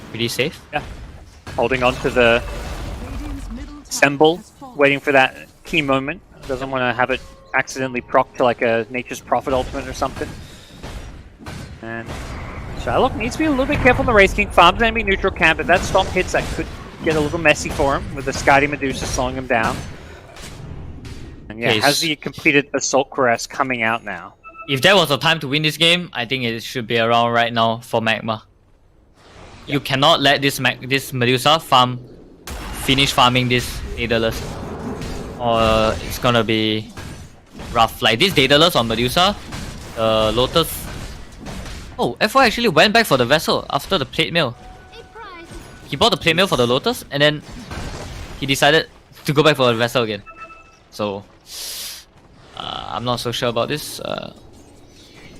Pretty safe. Yeah. Holding on to the Semble, waiting for that key moment. Doesn't want to have it accidentally proc to like a Nature's Prophet ultimate or something. And Shylock needs to be a little bit careful on the Wraith King. Farms enemy neutral camp. If that stomp hits, that could get a little messy for him with the Skadi Medusa slowing him down. And yeah, has the completed Assault Cuirass coming out now? If there was a time to win this game, I think it should be around right now for MagMa. You cannot let this Medusa finish farming this Daedalus, or it's gonna be rough. Like this Daedalus on Medusa, Lotus. Oh, FY actually went back for the vessel after the plate mail. He bought the plate mail for the Lotus and then he decided to go back for the vessel again. So I'm not so sure about this.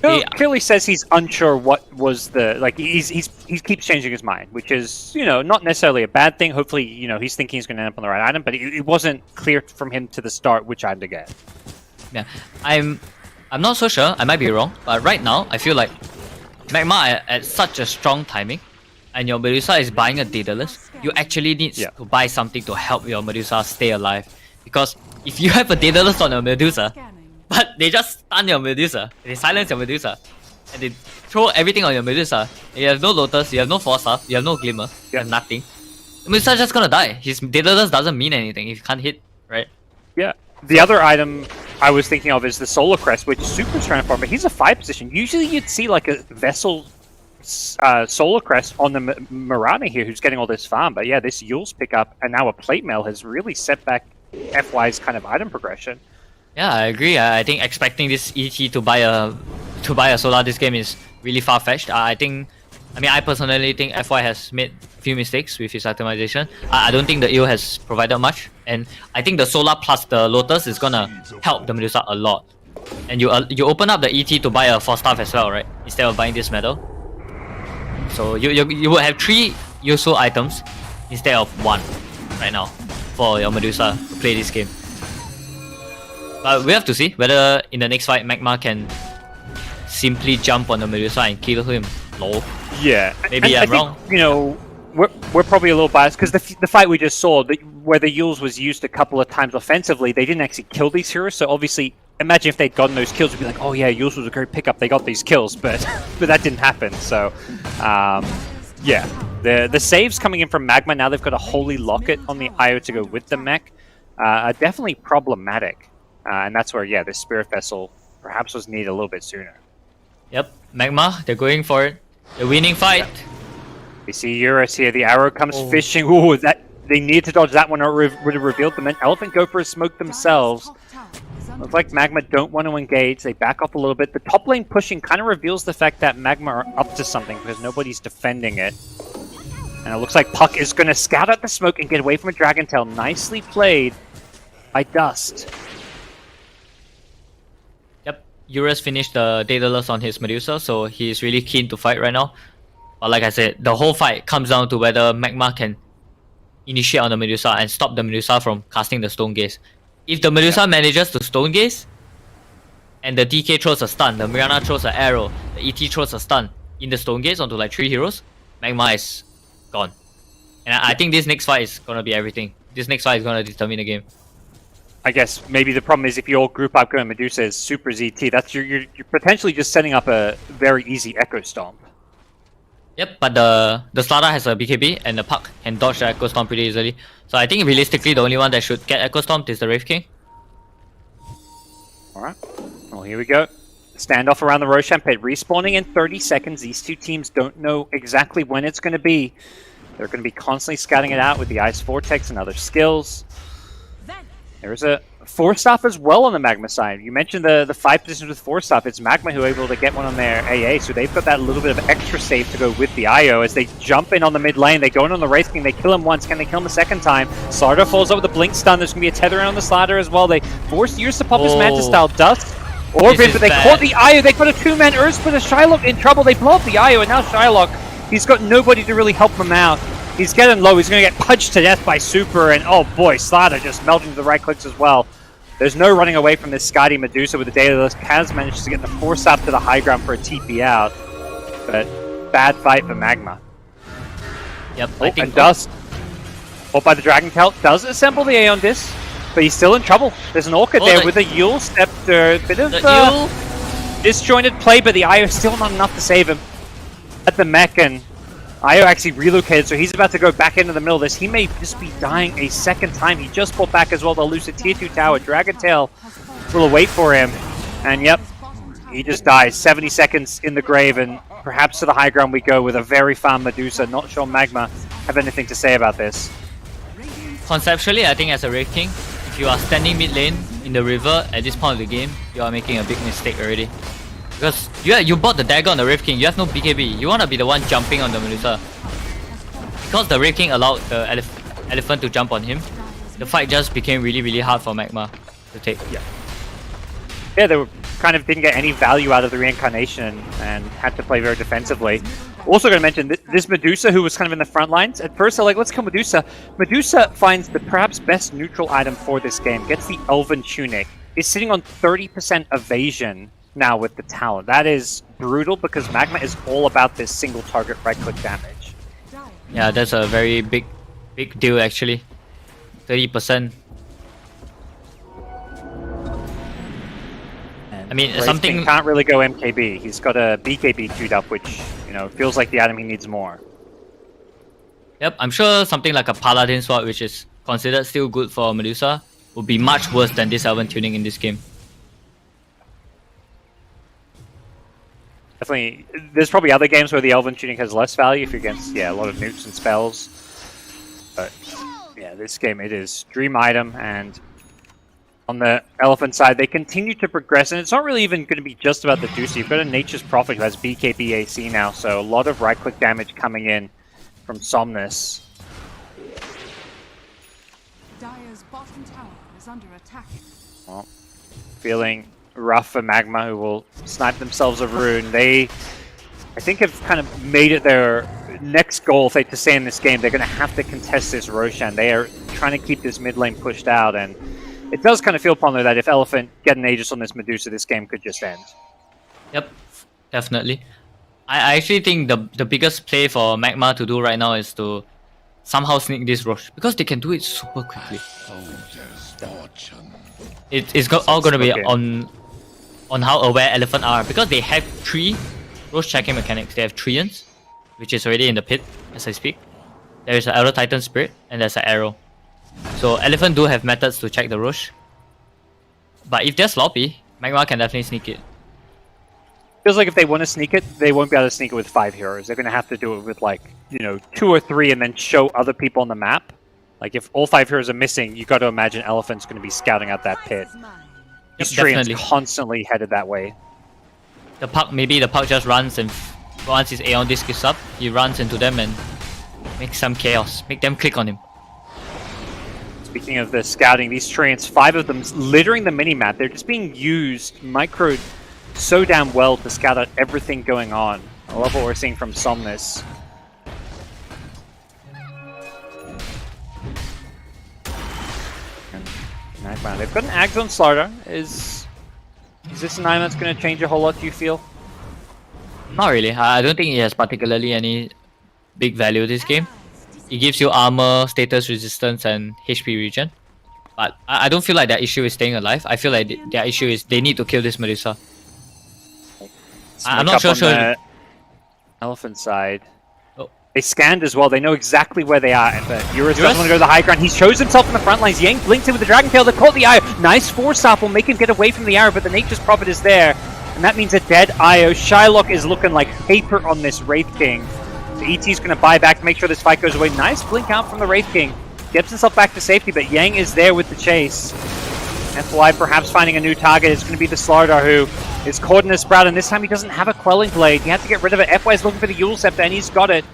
Clearly says he's unsure what was the he keeps changing his mind, which is not necessarily a bad thing. Hopefully he's thinking he's going to end up on the right item, but it wasn't clear from him to the start which item to get. Yeah, I'm not so sure. I might be wrong, but right now I feel like MagMa at such a strong timing, and your Medusa is buying a Daedalus. You actually need to buy something to help your Medusa stay alive, because if you have a Daedalus on your Medusa, but they just stun your Medusa, they silence your Medusa, and they throw everything on your Medusa, and you have no Lotus, you have no Force Up, you have no Glimmer, you have nothing. The Medusa is just gonna die. His Daedalus doesn't mean anything if you can't hit, right? Yeah. The other item I was thinking of is the Solar Crest, which Super's trying to farm, but he's a 5 position. Usually you'd see like a Vessel Solar Crest on the Mirana here who's getting all this farm, but yeah, this Yule's pickup and now a Plate Mail has really set back FY's kind of item progression. Yeah, I agree. I think expecting this ET to buy a Solar this game is really far-fetched. I personally think FY has made a few mistakes with his itemization. I don't think the EO has provided much, and I think the Solar plus the Lotus is gonna help the Medusa a lot. And you open up the ET to buy a 4-staff as well, right? Instead of buying this medal. So you will have 3 useful items instead of 1 right now for your Medusa to play this game. But we have to see whether in the next fight MagMa can simply jump on the Medusa and kill him. Lol. Yeah, maybe I'm wrong. We're probably a little biased because the fight we just saw, where the Yules was used a couple of times offensively, they didn't actually kill these heroes. So obviously, imagine if they'd gotten those kills, we'd be like, oh yeah, Yules was a great pickup. They got these kills, but that didn't happen. So, yeah, the saves coming in from MagMa now they've got a Holy Locket on the IO to go with the mech, are definitely problematic. And that's where, yeah, this Spirit Vessel perhaps was needed a little bit sooner. Yep, MagMa, they're going for it. The winning fight. Yep. We see Eurus here. The arrow comes Oh. fishing. Ooh, that they need to dodge that one, or it would have revealed them. And Elephant go for a smoke themselves. Looks like MagMa don't want to engage. They back off a little bit. The top lane pushing kind of reveals the fact that MagMa are up to something because nobody's defending it. And it looks like Puck is going to scout out the smoke and get away from a Dragon Tail. Nicely played by Dust. Yep, Eurus finished the Daedalus on his Medusa, so he's really keen to fight right now. But like I said, the whole fight comes down to whether MagMa can initiate on the Medusa and stop the Medusa from casting the Stone Gaze. If the Medusa manages to Stone Gaze, and the DK throws a stun, the Mirana throws an arrow, the ET throws a stun in the Stone Gaze onto like 3 heroes, MagMa is gone. And I think this next fight is gonna be everything. This next fight is gonna determine the game. I guess maybe the problem is if you all group up going Medusa is Super ZT, that's you're potentially just setting up a very easy Echo Stomp. Yep, but the Slaughter has a BKB and the Puck can dodge the Echo Stomp pretty easily. So I think realistically the only one that should get Echo Stomped is the Wraith King. Alright, well here we go. Standoff around the Roshan pit, respawning in 30 seconds. These two teams don't know exactly when it's going to be. They're going to be constantly scouting it out with the Ice Vortex and other skills. There's a Force Staff as well on the MagMa side. You mentioned the 5 positions with Force Staff. It's MagMa who are able to get one on their AA, so they've got that little bit of extra save to go with the IO. As they jump in on the mid lane, they go in on the Wraith King, they kill him once. Can they kill him a second time? Slaughter falls over the Blink Stun. There's going to be a tether on the Slaughter as well. They force Eurus to pop his Manta style Dust. Orbit, but they caught the IO. They got a 2-man Ursa, but Shylock in trouble. They blow up the IO, and now Shylock, he's got nobody to really help him out. He's getting low. He's going to get punched to death by Super, and oh boy, Slaughter just melting to the right clicks as well. There's no running away from this Skadi Medusa with the Daedalus. Kaz manages to get the Force up to the high ground for a TP out, but bad fight for MagMa. Yep, I think Dust, fought by the Dragon Tail, does assemble the Aeon Disc, but he's still in trouble. There's an Orchid there with a Yule Scepter. A bit of disjointed play, but the IO is still not enough to save him. At the mech, and IO actually relocated, so he's about to go back into the middle of this. He may just be dying a second time. He just pulled back as well to lose a tier 2 tower. Dragon Tail will wait for him, and yep, he just dies. 70 seconds in the grave, and perhaps to the high ground we go with a very farm Medusa. Not sure MagMa have anything to say about this. Conceptually, I think as a Wraith King, if you are standing mid lane in the river at this point of the game, you are making a big mistake already. Because you bought the dagger on the Wraith King, you have no BKB. You want to be the one jumping on the Medusa. Because the Wraith King allowed the elephant to jump on him, the fight just became really, really hard for MagMa to take. Yeah, they were kind of didn't get any value out of the reincarnation and had to play very defensively. Also going to mention this Medusa, who was kind of in the front lines. At first, they're like, let's kill Medusa. Medusa finds the perhaps best neutral item for this game. Gets the Elven Tunic. Is sitting on 30% evasion now with the talent. That is brutal because MagMa is all about this single target right-click damage. Yeah, that's a very big deal actually. 30%. I mean, Wraith something King can't really go MKB. He's got a BKB queued up, which, you know, feels like the item he needs more. Yep, I'm sure something like a Paladin Sword, which is considered still good for Medusa, would be much worse than this Elven Tuning in this game. Definitely, there's probably other games where the Elven Tunic has less value if you're against, yeah, a lot of nukes and spells. But, yeah, this game, it is dream item, and on the Elephant side, they continue to progress, and it's not really even going to be just about the Juicy. You've got a Nature's Prophet who has BKB AC now, so a lot of right-click damage coming in from Somnus. Dire's bottom tower is under attack. Well, feeling rough for MagMa, who will snipe themselves a rune. They, I think, have kind of made it their next goal, if they to stay in this game. They're going to have to contest this Roshan. They are trying to keep this mid lane pushed out, and it does kind of feel, Ponlo, that if Elephant get an Aegis on this Medusa, this game could just end. Yep, definitely. I actually think the biggest play for MagMa to do right now is to somehow sneak this Rosh, because they can do it super quickly. It's all going to be on how aware Elephant are, because they have 3 Rosh checking mechanics. They have Treants, which is already in the pit as I speak. There is an Elder Titan Spirit, and there's an Arrow. So Elephant do have methods to check the Rosh. But if they're sloppy, MagMa can definitely sneak it. Feels like if they want to sneak it, they won't be able to sneak it with 5 heroes. They're going to have to do it with, like, you know, 2 or 3 and then show other people on the map. Like, if all 5 heroes are missing, you got to imagine Elephant's going to be scouting out that pit. These definitely. constantly headed that way. Maybe the puck just runs, and once his Aeon Disc is up, he runs into them and makes some chaos. Make them click on him. Speaking of the scouting, these Treants, 5 of them littering the minimap. They're just being used, microed so damn well to scout out everything going on. I love what we're seeing from Somnus. MagMa, they've got an Ags on Slardar. Is this an item that's going to change a whole lot, do you feel? Not really. I don't think it has particularly any big value this game. It gives you armor, status resistance, and HP regen. But I don't feel like their issue is staying alive. I feel like their issue is they need to kill this Medusa. I'm not sure. The Elephant side. Oh. They scanned as well. They know exactly where they are. But Eurus doesn't want to go to the high ground. He shows himself in the front lines. Yang blinks in with the Dragon Tail. They caught the Io. Nice force up will make him get away from the arrow, but the Nature's Prophet is there. And that means a dead Io. Shylock is looking like paper on this Wraith King. So ET's going to buy back to make sure this fight goes away. Nice blink out from the Wraith King. Gets himself back to safety, but Yang is there with the chase. FY perhaps finding a new target. It's going to be the Slardar who is caught in a Sprout, and this time he doesn't have a Quelling Blade. He has to get rid of it. FY is looking for the Yule Scepter, and he's got it.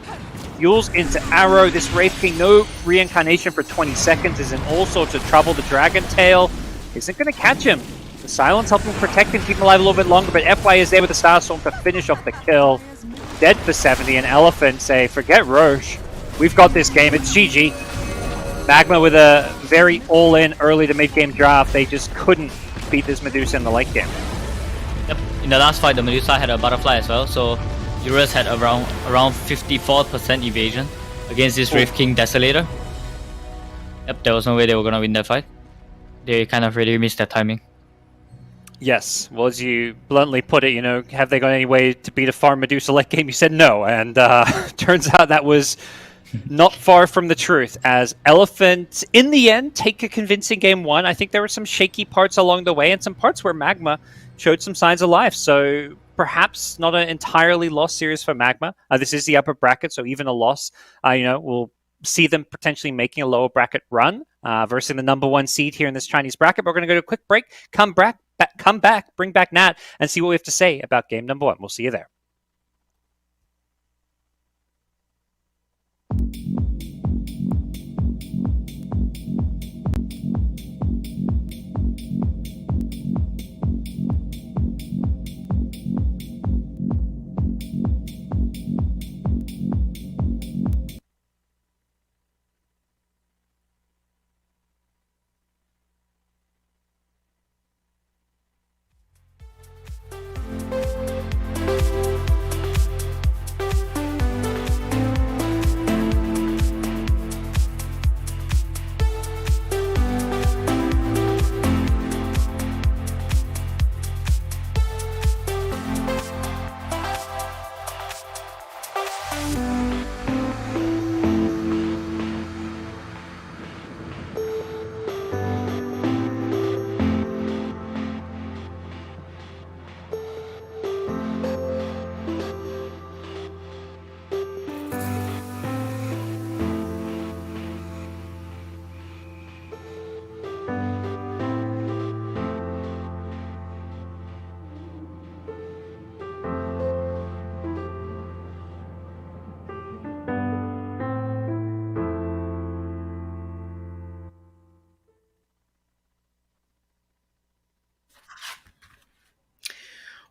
Yule's into Arrow. This Wraith King, no reincarnation for 20 seconds, is in all sorts of trouble. The Dragon Tail isn't going to catch him. The Silence helping protect him, keep him alive a little bit longer, but FY is there with the Starstorm to finish off the kill. Dead for 70, and Elephant say, forget Roche. We've got this game. It's GG. MagMa with a very all-in early to mid-game draft. They just couldn't beat this Medusa in the late game. Yep. In the last fight, the Medusa had a butterfly as well, so Eurus had around 54% evasion against this Wraith King Desolator. Yep, there was no way they were gonna win that fight. They kind of really missed their timing. Yes, well, as you bluntly put it, you know, have they got any way to beat a farm Medusa late game? You said no, and turns out that was not far from the truth, as Elephant, in the end, take a convincing game 1. I think there were some shaky parts along the way, and some parts where MagMa showed some signs of life, so perhaps not an entirely lost series for MagMa. This is the upper bracket, so even a loss, you know, we'll see them potentially making a lower bracket run versus the number 1 seed here in this Chinese bracket. But we're going to go to a quick break, come back, bring back Nat, and see what we have to say about game number 1. We'll see you there.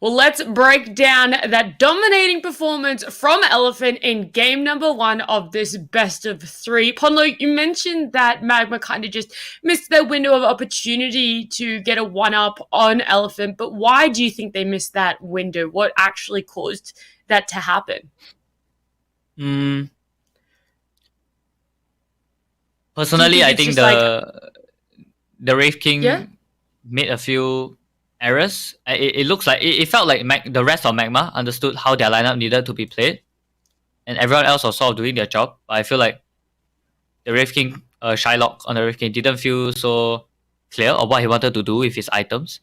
Well, let's break down that dominating performance from Elephant in game number 1 of this best of 3. Ponlo, you mentioned that MagMa kind of just missed their window of opportunity to get a 1-up on Elephant, but why do you think they missed that window? What actually caused that to happen? Personally, I think the Wraith King made a few errors. It looks like it felt like the rest of MagMa understood how their lineup needed to be played, and everyone else was sort of doing their job. But I feel like the Wraith King, Shylock on the Wraith King didn't feel so clear of what he wanted to do with his items.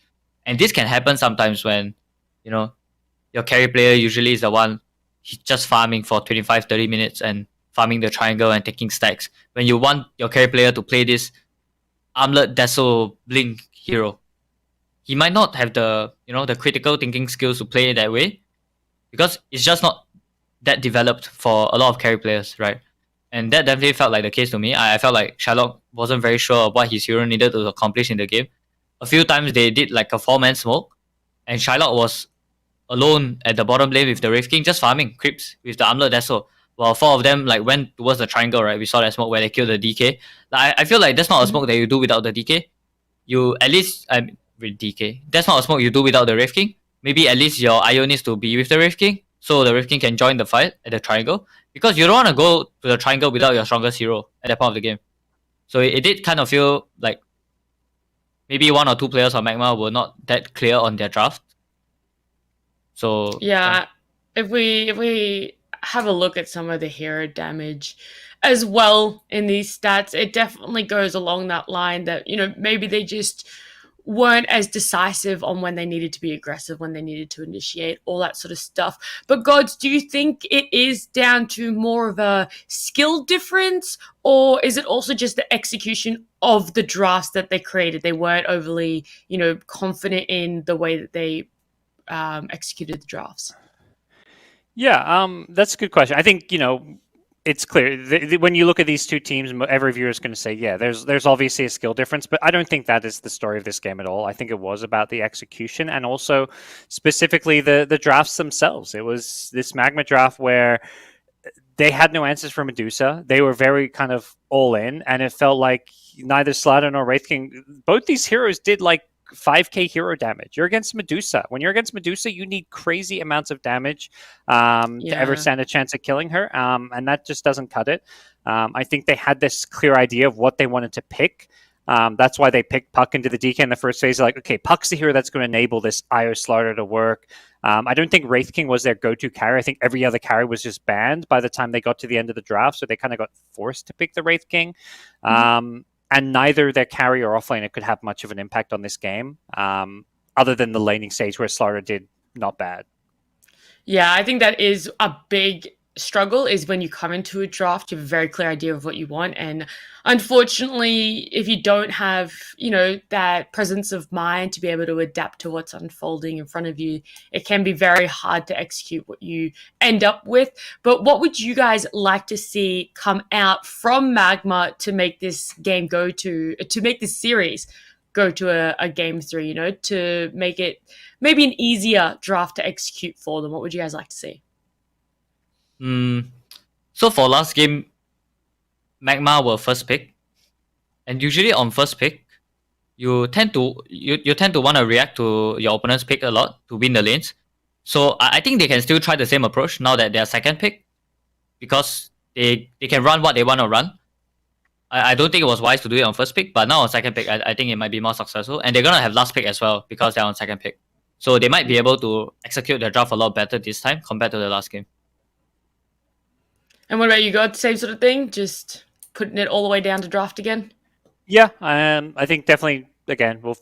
And this can happen sometimes when, you know, your carry player usually is the one just farming for 25-30 minutes and farming the triangle and taking stacks. When you want your carry player to play this Armlet Deso Blink hero, he might not have the the critical thinking skills to play it that way, because it's just not that developed for a lot of carry players, right? And that definitely felt like the case to me. I felt like Shylock wasn't very sure of what his hero needed to accomplish in the game. A few times they did like a 4-man smoke, and Shylock was alone at the bottom lane with the Wraith King just farming creeps with the Armlet Deso. While 4 of them like went towards the triangle, right? We saw that smoke where they killed the DK. Like, I feel like that's not a smoke that you do without the DK. You at least with DK. That's not a smoke you do without the Wraith King. Maybe at least your IO needs to be with the Wraith King, so the Wraith King can join the fight at the triangle. Because you don't want to go to the triangle without your strongest hero at that point of the game. So it did kind of feel like maybe 1 or 2 players of MagMa were not that clear on their draft. So yeah, if we have a look at some of the hero damage as well in these stats, it definitely goes along that line that, maybe they just weren't as decisive on when they needed to be aggressive, when they needed to initiate, all that sort of stuff. But GoDz, do you think it is down to more of a skill difference, or is it also just the execution of the drafts that they created? They weren't overly, confident in the way that they executed the drafts. Yeah, that's a good question. I think, it's clear. When you look at these two teams, every viewer is going to say, yeah, there's obviously a skill difference, but I don't think that is the story of this game at all. I think it was about the execution and also specifically the drafts themselves. It was this MagMa draft where they had no answers for Medusa. They were very kind of all in, and it felt like neither Slider nor Wraith King, both these heroes did like 5k hero damage. You're against Medusa. When you're against Medusa, you need crazy amounts of damage to ever stand a chance at killing her, and that just doesn't cut it. I think they had this clear idea of what they wanted to pick. That's why they picked Puck into the DK in the first phase. They're like, okay, Puck's the hero that's going to enable this IO Slaughter to work. I don't think Wraith King was their go-to carry. I think every other carry was just banned by the time they got to the end of the draft, so they kind of got forced to pick the Wraith King. And neither their carry or offlaner could have much of an impact on this game, other than the laning stage where Slaughter did not bad. Yeah, I think that is a big struggle, is when you come into a draft, you have a very clear idea of what you want. And unfortunately, if you don't have, that presence of mind to be able to adapt to what's unfolding in front of you, it can be very hard to execute what you end up with. But what would you guys like to see come out from MagMa to make this game to make this series go to a game 3, to make it maybe an easier draft to execute for them? What would you guys like to see? So for last game, MagMa were first pick, and usually on first pick, you tend to want to react to your opponent's pick a lot to win the lanes. So I think they can still try the same approach now that they're second pick, because they can run what they want to run. I don't think it was wise to do it on first pick, but now on second pick, I think it might be more successful, and they're gonna have last pick as well because they're on second pick. So they might be able to execute their draft a lot better this time compared to the last game. And what about you, God? Same sort of thing? Just putting it all the way down to draft again? Yeah, I think definitely, again, we'll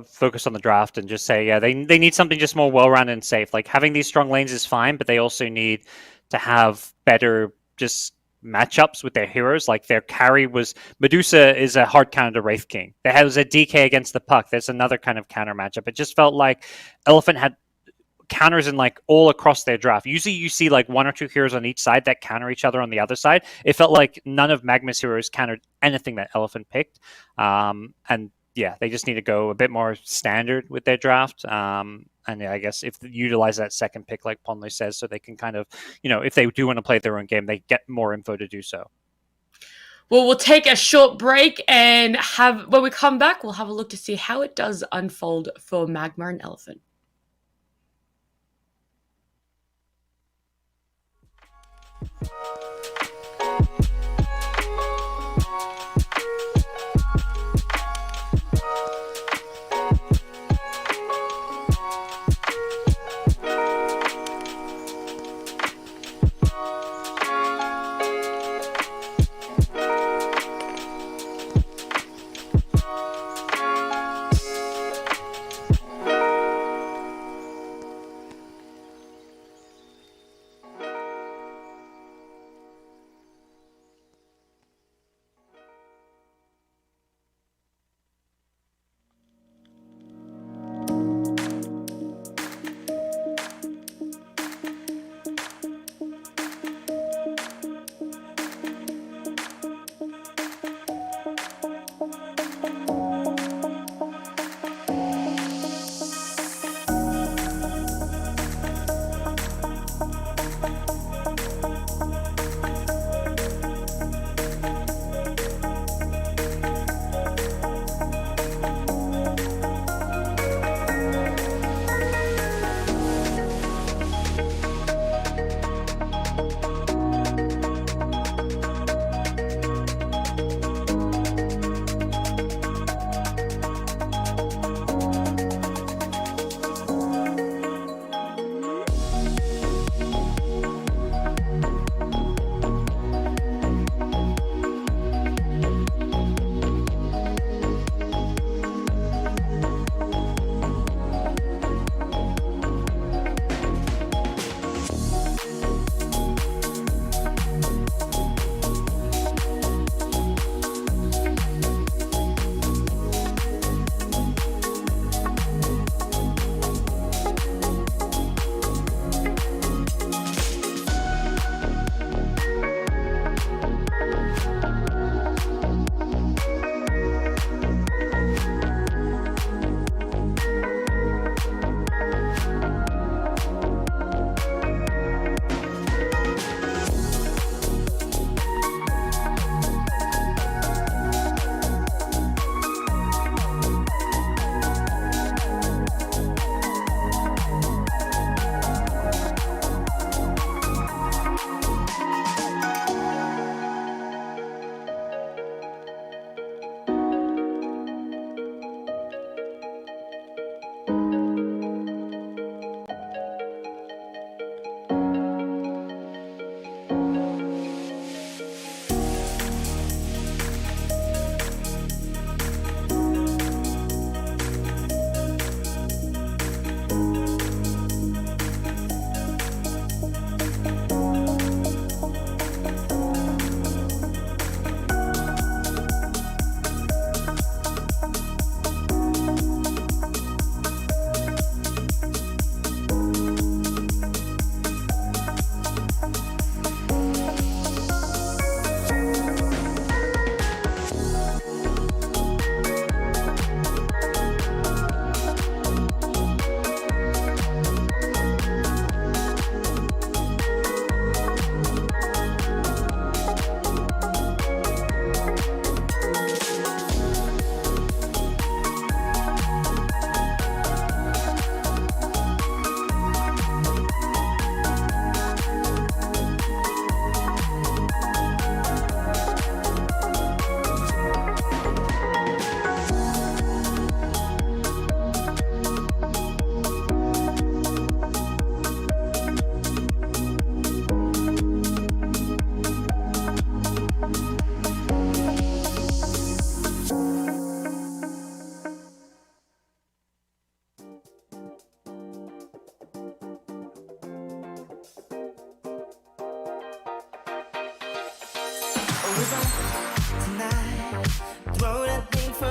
focus on the draft and just say, yeah, they need something just more well-rounded and safe. Like, having these strong lanes is fine, but they also need to have better just matchups with their heroes. Like, their carry was... Medusa is a hard counter to Wraith King. There was a DK against the Puck. There's another kind of counter matchup. It just felt like Elephant had counters in like all across their draft. Usually you see like 1 or 2 heroes on each side that counter each other on the other side. It felt like none of MagMa's heroes countered anything that Elephant picked. And yeah, they just need to go a bit more standard with their draft. And yeah, I guess if they utilize that second pick, like Ponlo says, so they can kind of, if they do want to play their own game, they get more info to do so. Well, we'll take a short break, and when we come back, we'll have a look to see how it does unfold for MagMa and Elephant.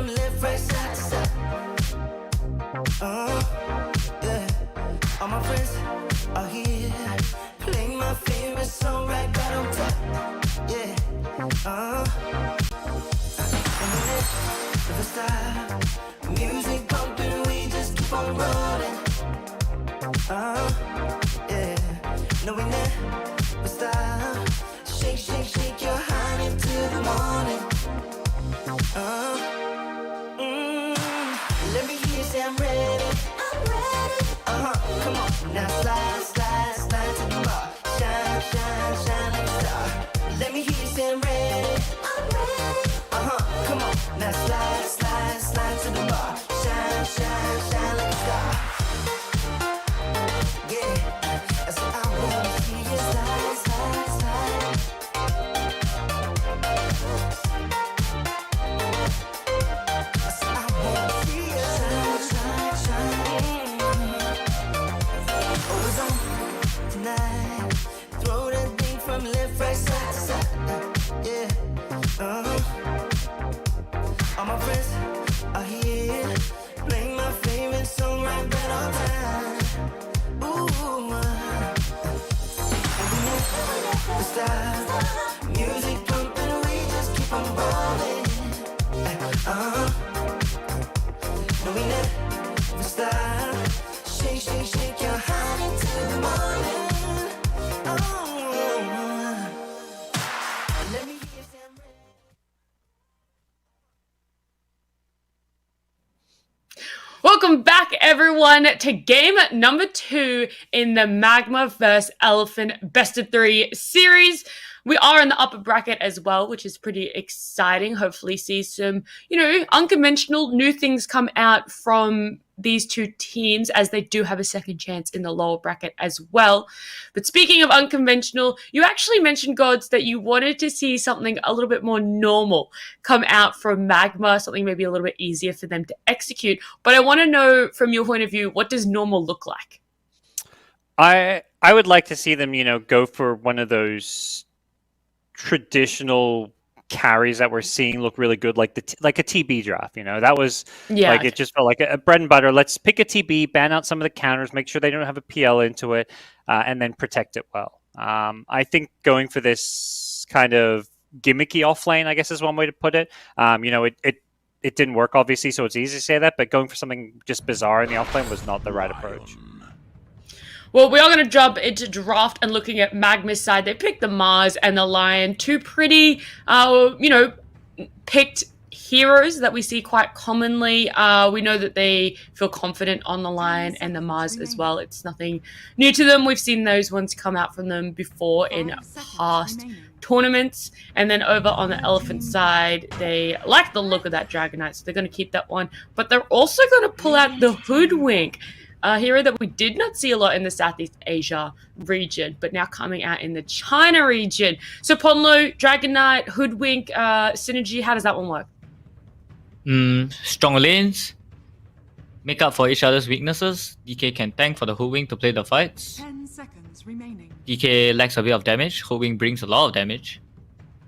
from left, right, side to side. Yeah. All my friends are here. Playing my favorite song right on top. Yeah. And we never stop. Music pumping, we just keep on rolling. Yeah. No, we never stop. Shake, shake, shake your honey till the morning. Let me hear you say I'm ready. I'm ready. Come on. Now slide, slide, slide to the bar. Shine, shine, shine like a star. Let me hear you say I'm ready. I'm ready. Come on. Now slide, slide, slide to the bar. Shine, shine, shine like a star. Yeah. I said I wanna see you slide, slide, slide. I said I wanna see you shine, shine, shine. Oh, it's on tonight. Throw that thing from left, right, side to side. Yeah. All my friends are here. Playing my favorite song right on time. Ooh, and we never stop. Music pumping, we just keep on rolling. No, we never stop. Shake, shake, shake your honey till the morning. Let me hear you say I'm ready. Welcome back, everyone, to game number 2 in the MagMa vs. Elephant Best of 3 series. We are in the upper bracket as well, which is pretty exciting. Hopefully see some, unconventional new things come out from these two teams, as they do have a second chance in the lower bracket as well. But speaking of unconventional, you actually mentioned, GoDz, that you wanted to see something a little bit more normal come out from MagMa, something maybe a little bit easier for them to execute. But I want to know, from your point of view, what does normal look like? I would like to see them, go for one of those traditional carries that we're seeing look really good, like like a TB draft. That was like, it just felt like a bread and butter. Let's pick a TB, ban out some of the counters, make sure they don't have a PL into it, and then protect it well. I think going for this kind of gimmicky offlane, I guess is one way to put it. It didn't work, obviously, so it's easy to say that, but going for something just bizarre in the offlane was not the right approach. Well, we are going to jump into draft, and looking at MagMa's side, they picked the Mars and the Lion, two pretty, picked heroes that we see quite commonly. We know that they feel confident on the Lion and the Mars as well. It's nothing new to them. We've seen those ones come out from them before in past tournaments. And then over on the Elephant side, they like the look of that Dragonite, so they're going to keep that one. But they're also going to pull out the Hoodwink, a hero that we did not see a lot in the Southeast Asia region, but now coming out in the China region. So Ponlo, Dragonite, Hoodwink, synergy, how does that one work? Strong lanes, make up for each other's weaknesses. DK can tank for the Hoodwink to play the fights. 10 seconds remaining. DK lacks a bit of damage. Hoodwink brings a lot of damage.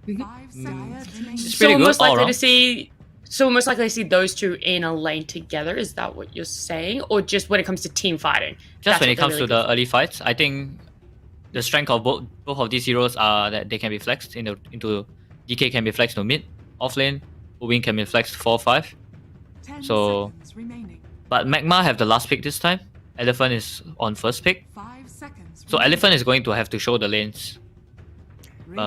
5 seconds remaining. It's So pretty we're good most all likely around. to see. So we're most likely to see those two in a lane together. Is that what you're saying, or just when it comes to team fighting? Just when That's it comes what to they're the early fights, I think the strength of both of these heroes are that they can be flexed into DK can be flexed to mid, off lane, Hoodwink can be flexed 4-5. 10 So- seconds remaining. But MagMa have the last pick this time. Elephant is on first pick. 5 seconds. So Elephant is going to have to show the lanes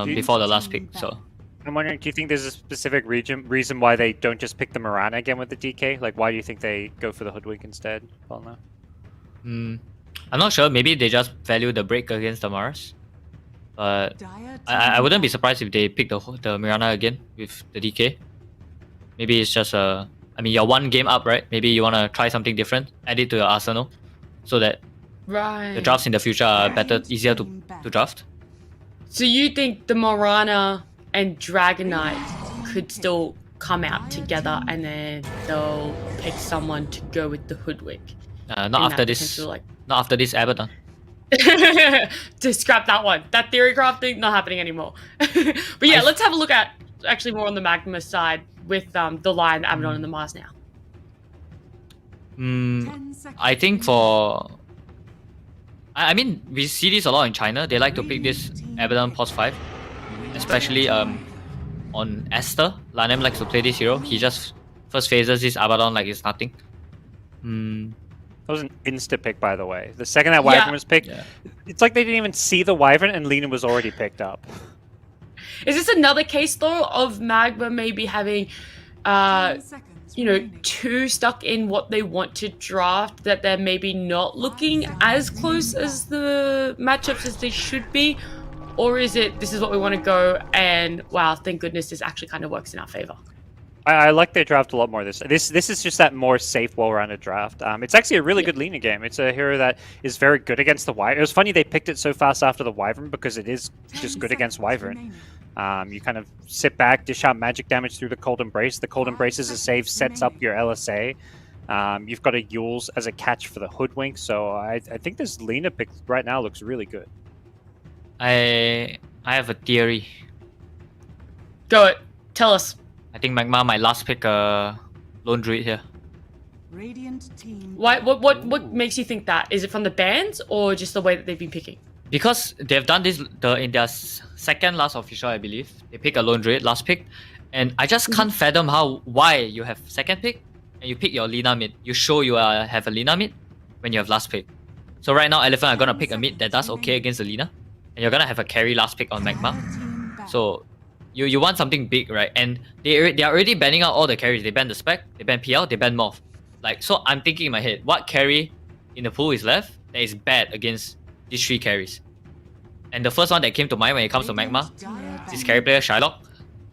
before the last pick. So I'm wondering, do you think there's a specific reason why they don't just pick the Mirana again with the DK? Like, why do you think they go for the Hoodwink instead? Ponlo? I'm not sure. Maybe they just value the break against the Mars. But I wouldn't be surprised if they pick the Mirana again with the DK. Maybe it's just you're one game up, right? Maybe you want to try something different, add it to your arsenal, so that Right. the drafts in the future are better, easier to draft. So you think the Morana and Dragonite could still come out together, and then they'll pick someone to go with the Hoodwink? Not after this. Not after this Abaddon. To scrap that one. That theory crafting, not happening anymore. But yeah, let's have a look at actually more on the MagMa side. with the Lion, the Abaddon, and the Mars now? I think for... I mean, we see this a lot in China. They like to pick this Abaddon Pos 5. Especially on Esther. Lanem likes to play this hero. He just first phases this Abaddon like it's nothing. That was an insta pick, by the way. The second that Wyvern was picked, it's like they didn't even see the Wyvern and Lina was already picked up. Is this another case, though, of MagMa maybe having, you know, too stuck in what they want to draft, that they're maybe not looking as close as the matchups as they should be? Or is it, this is what we want to go, and wow, thank goodness this actually kind of works in our favor? I like their draft a lot more. This is just that more safe, well-rounded draft. It's actually a really good Lina game. It's a hero that is very good against the Wyvern. It was funny they picked it so fast after the Wyvern because it is just good against Wyvern. You kind of sit back, dish out magic damage through the Cold Embrace. The Cold Embrace is a save, sets up your LSA. You've got a Yules as a catch for the Hoodwink. So I think this Lina pick right now looks really good. I have a theory. Go it. Tell us. I think MagMa might last pick Lone Druid here. Radiant team. Why? What makes you think that? Is it from the bans or just the way that they've been picking? Because they've done this in their second last official, I believe. They pick a Lone Druid last pick. And I just can't fathom why you have second pick and you pick your Lina mid. You show you have a Lina mid when you have last pick. So right now, Elephant are gonna pick a mid that does okay against the Lina. And you're gonna have a carry last pick on MagMa. So you want something big, right? And they are already banning out all the carries. They ban the Spec, they ban PL, they ban Morph. Like, so I'm thinking in my head, what carry in the pool is left that is bad against these three carries? And the first one that came to mind when it comes to MagMa is this carry player Shylock.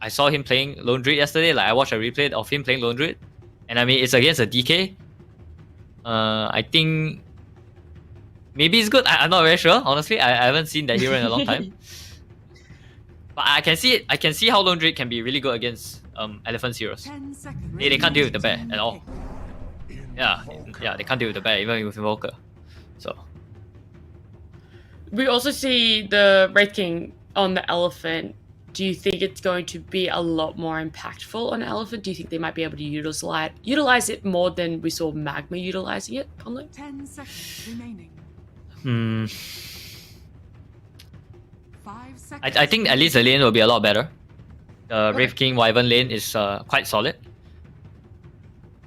I saw him playing Lone Druid yesterday. Like, I watched a replay of him playing Lone Druid. And I mean, it's against a DK. I think maybe it's good. I'm not very sure, honestly. I haven't seen that hero in a long time. But I can see it. I can see how Lone Druid can be really good against Elephant's heroes. They can't deal with the bear at all. Yeah, they can't deal with the bear even with Invoker. So we also see the Wraith King on the Elephant. Do you think it's going to be a lot more impactful on Elephant? Do you think they might be able to utilize it more than we saw MagMa utilizing it, Ponlo? 10 seconds remaining. 5 seconds. I think at least the lane will be a lot better. The Wraith King Wyvern lane is quite solid.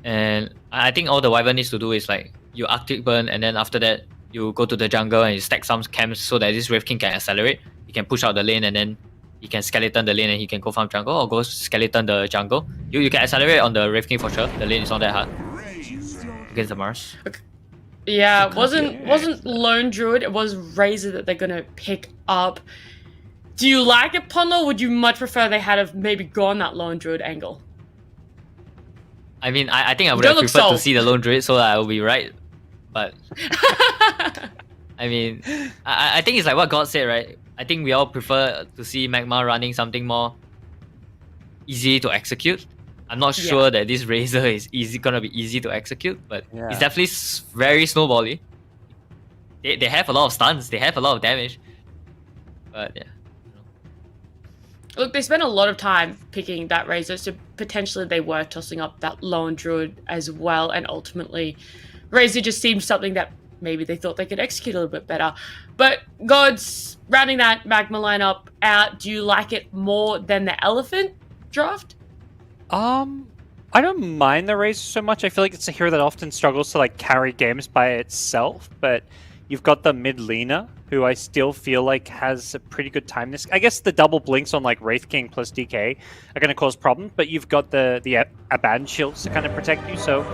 And I think all the Wyvern needs to do is like you Arctic Burn, and then after that you go to the jungle and you stack some camps so that this Wraith King can accelerate. He can push out the lane and then he can skeleton the lane and he can go farm jungle or go skeleton the jungle. You can accelerate on the Wraith King for sure. The lane is not that hard against the Mars. Okay. Yeah, it wasn't Lone Druid, it was Razor that they're gonna pick up. Do you like it, Ponlo, or would you much prefer they had have maybe gone that Lone Druid angle? I mean, I think I would have preferred to see the Lone Druid so that I will be right. But I mean, I think it's like what God said, right? I think we all prefer to see MagMa running something more easy to execute. I'm not sure that this Razor is gonna be easy to execute, but it's definitely very snowbally. They have a lot of stuns, they have a lot of damage. But yeah. Look, they spent a lot of time picking that Razor, so potentially they were tossing up that Lone Druid as well, and ultimately Razor just seemed something that maybe they thought they could execute a little bit better. But GoDz, rounding that MagMa lineup out, do you like it more than the Elephant draft? I don't mind the Razor so much. I feel like it's a hero that often struggles to like carry games by itself, but you've got the mid Lina, who I still feel like has a pretty good time. I guess the double blinks on like Wraith King plus DK are going to cause problems, but you've got the Abaddon shields to kind of protect you. So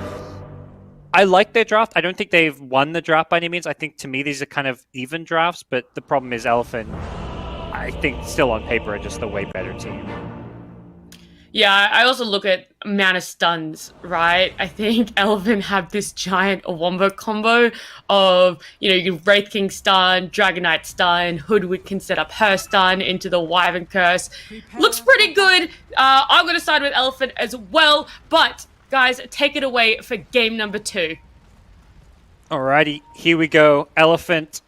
I like their draft. I don't think they've won the draft by any means. I think to me these are kind of even drafts, but the problem is Elephant, I think still on paper, are just the way better team. Yeah, I also look at amount of stuns, right? I think Elephant have this giant wombo combo of, you know, you can Wraith King stun, Dragon Knight stun, Hoodwink can set up her stun into the Wyvern Curse. Looks pretty good. I'm going to side with Elephant as well, but guys, take it away for game number 2. Alrighty, here we go. Elephant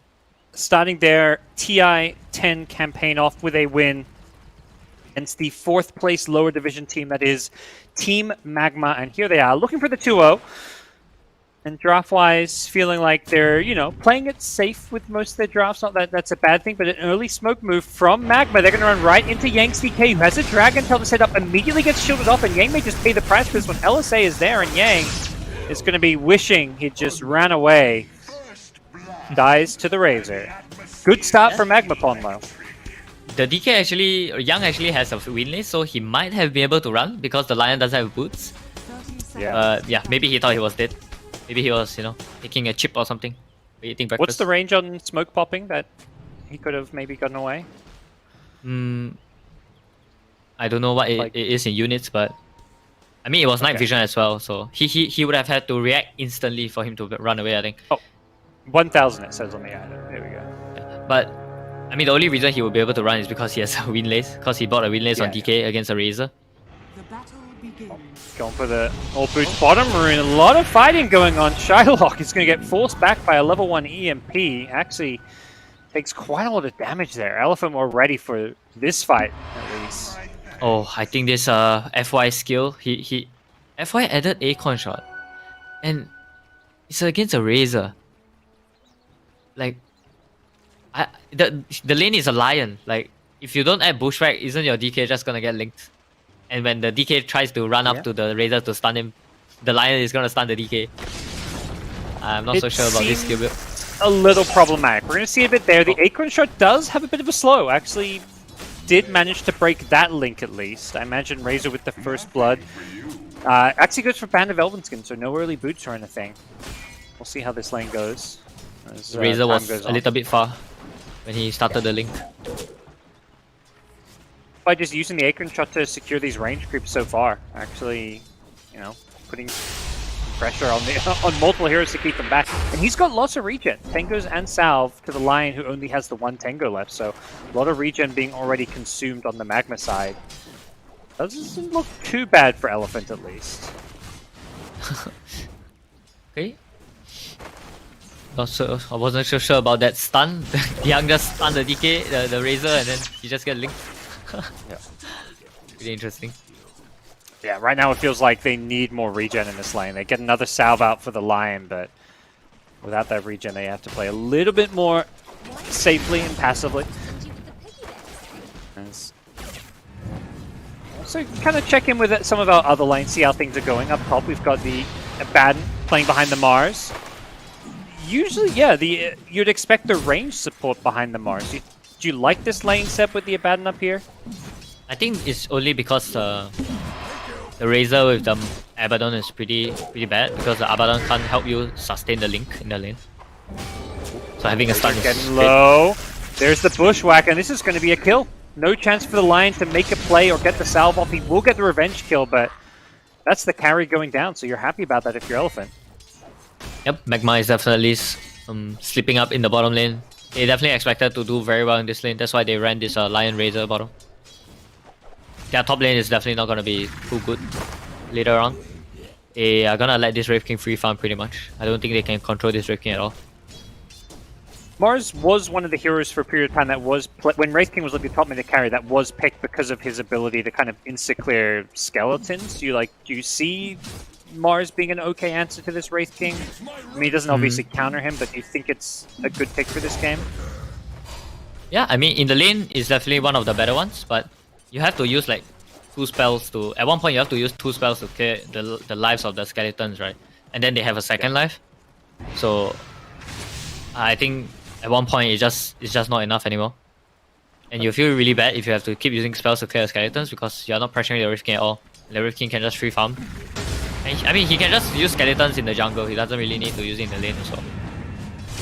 starting their TI10 campaign off with a win against the 4th place lower division team, that is Team MagMa, and here they are, looking for the 2-0. And draft-wise, feeling like they're, you know, playing it safe with most of their drafts. Not that that's a bad thing, but an early smoke move from MagMa. They're going to run right into Yang's DK, who has a Dragon Tail to set up, immediately gets shielded off, and Yang may just pay the price for this one. LSA is there, and Yang is going to be wishing he just ran away. Dies to the Razor. Good start for MagMa, Ponlo. The DK actually, Young actually has a win lane, so he might have been able to run because the Lion doesn't have boots. 30 seconds. Yeah, maybe he thought he was dead. Maybe he was, you know, taking a chip or something, eating breakfast. What's the range on smoke popping that he could have maybe gotten away? I don't know what it is in units, but I mean it was night vision as well, so he would have had to react instantly for him to run away, I think. Oh, 1,000 it says on the ad. There we go. But I mean the only reason he would be able to run is because he has a win lace, because he bought a win lace on DK against a Razor. The battle begins. Going for the all boots bottom. We're in a lot of fighting going on. Shylock is going to get forced back by a level 1 EMP. Actually takes quite a lot of damage there. Elephant more ready for this fight, at least. Oh, I think this FY skill, he FY added Acorn shot. And it's against a Razor. Like the lane is a Lion. Like if you don't add Bushwhack, isn't your DK just gonna get linked? And when the DK tries to run up to the Razor to stun him, the Lion is gonna stun the DK. I'm not so sure about this skill build. A little problematic. We're going to see a bit there. The Acorn shot does have a bit of a slow. Actually did manage to break that link at least. I imagine Razor with the first blood. Actually goes for Band of Elvenskin, so no early boots or anything. We'll see how this lane goes. As, Razor time was goes a on. little bit far when he started the link. By just using the Acorn shot to secure these range creeps so far. Actually, you know, putting pressure on the on multiple heroes to keep them back. And he's got lots of regen. Tengos and Salve to the Lion, who only has the 1 Tengo left. So a lot of regen being already consumed on the MagMa side. Doesn't look too bad for Elephant, at least. Okay. Not so, I wasn't so sure about that stun. Young just stunned the DK, the Razor, and then he just get linked. Yeah. Pretty interesting. Yeah, right now it feels like they need more regen in this lane. They get another salve out for the Lion, but without that regen, they have to play a little bit more safely and passively. So kind of check in with some of our other lanes, see how things are going. Up top, we've got the Abaddon playing behind the Mars. Usually, yeah, you'd expect the range support behind the Mars. Do you like this lane set with the Abaddon up here? I think it's only because the Razor with the Abaddon is pretty bad, because the Abaddon can't help you sustain the link in the lane. So having a stun is getting low. There's the Bushwhack, and this is going to be a kill. No chance for the Lion to make a play or get the salve off. He will get the revenge kill, but that's the carry going down, so you're happy about that if you're Elephant. Yep, MagMa is definitely slipping up in the bottom lane. They definitely expected to do very well in this lane. That's why they ran this Lion Razor bottom. Their top lane is definitely not going to be too good later on. They are going to let this Wraith King free farm pretty much. I don't think they can control this Wraith King at all. Mars was one of the heroes for a period of time that was, when Wraith King was looking top mid to carry, that was picked because of his ability to kind of insta-clear skeletons. Do you see Mars being an okay answer to this Wraith King? I mean, he doesn't obviously counter him, but do you think it's a good pick for this game? Yeah, I mean, in the lane, it's definitely one of the better ones, but you have to use like 2 spells to... At one point, you have to use 2 spells to clear the lives of the skeletons, right? And then they have a second life. So, I think at one point, it's just not enough anymore. And you feel really bad if you have to keep using spells to clear the skeletons, because you're not pressuring the Wraith King at all. The Wraith King can just free farm. And I mean, he can just use skeletons in the jungle. He doesn't really need to use it in the lane as well.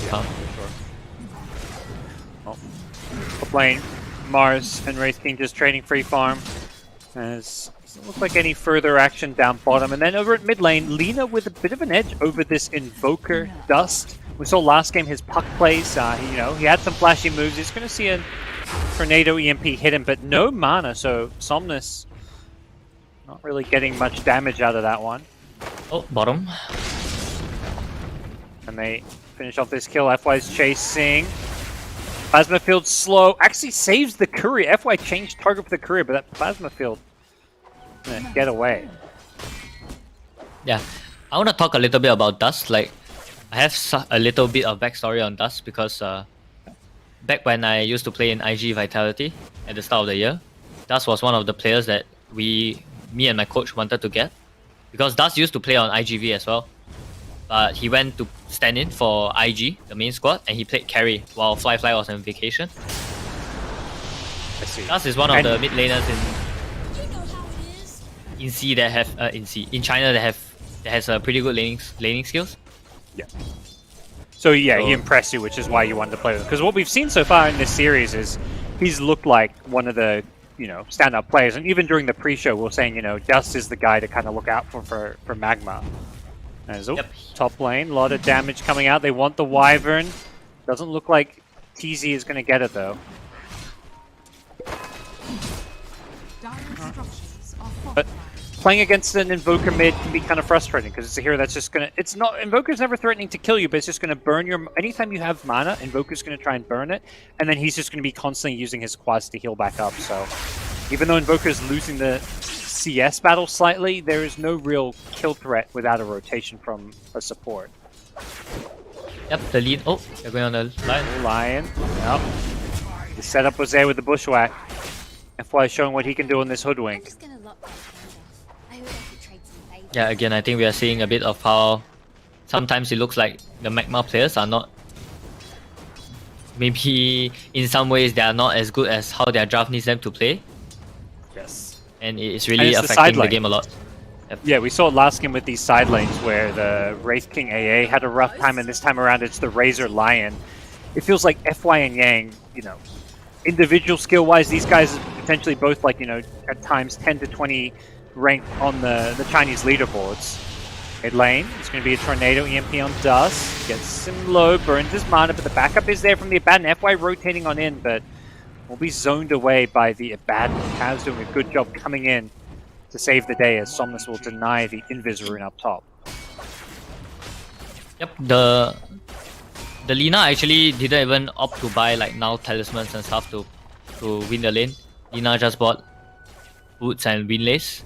Yeah, sure. Well, top lane, Mars and Wraith King just trading free farm. As doesn't look like any further action down bottom. And then over at mid lane, Lina with a bit of an edge over this Invoker Dust. We saw last game his puck plays. He had some flashy moves. He's going to see a Tornado EMP hit him, but no mana. So Somnus not really getting much damage out of that one. Oh, bottom. And they finish off this kill. FY's chasing. Plasma Field slow. Actually saves the courier. FY changed target for the courier, but that Plasma Field gonna get away. Yeah, I want to talk a little bit about Dust. Like, I have a little bit of backstory on Dust because back when I used to play in IG Vitality at the start of the year, Dust was one of the players that me and my coach wanted to get, because Dust used to play on IGV as well, but he went to stand in for IG, the main squad, and he played carry while Fly was on vacation. I see. Dust is one of the mid laners in China that has a pretty good laning skills. Yeah. So yeah, he So- impressed you, which is why you wanted to play with him. Because what we've seen so far in this series is he's looked like one of the standout players. And even during the pre-show, we were saying Dust is the guy to kind of look out for MagMa. As top lane, a lot of damage coming out. They want the Wyvern. Doesn't look like TZ is going to get it though. Dire structures are But fortified. playing against an Invoker mid can be kind of frustrating because it's a hero that's just gonna. It's not Invoker's never threatening to kill you, but it's just gonna burn your. Anytime you have mana, Invoker's gonna try and burn it, and then he's just gonna be constantly using his Quals to heal back up. So, even though Invoker's losing the CS battle slightly, there is no real kill threat without a rotation from a support. Yep, the lead. Oh, they're going on the line. Lion, yep. The setup was there with the Bushwhack. FY showing what he can do on this I'm Hoodwink. just gonna lock my hand off. I would like to trade some favors. Yeah, again, I think we are seeing a bit of how sometimes it looks like the MagMa players are not. Maybe in some ways they are not as good as how their draft needs them to play, Yes. and it's really it's the side affecting the lane. game a lot. Yeah, we saw it last game with these side lanes where the Wraith King AA had a rough time, and this time around it's the Razor Lion. It feels like FY and Yang, individual skill-wise, these guys are potentially both like, at times 10 to 20 ranked on the Chinese leaderboards. Mid lane, it's going to be a Tornado EMP on Dust. Gets him low, burns his mana, but the backup is there from the Abaddon. FY rotating on in, but will be zoned away by the Abaddon. Kaz doing a good job coming in to save the day as Somnus will deny the Invis rune up top. Yep, the Lina actually didn't even opt to buy like now talismans and stuff to win the lane. Lina just bought boots and windlays,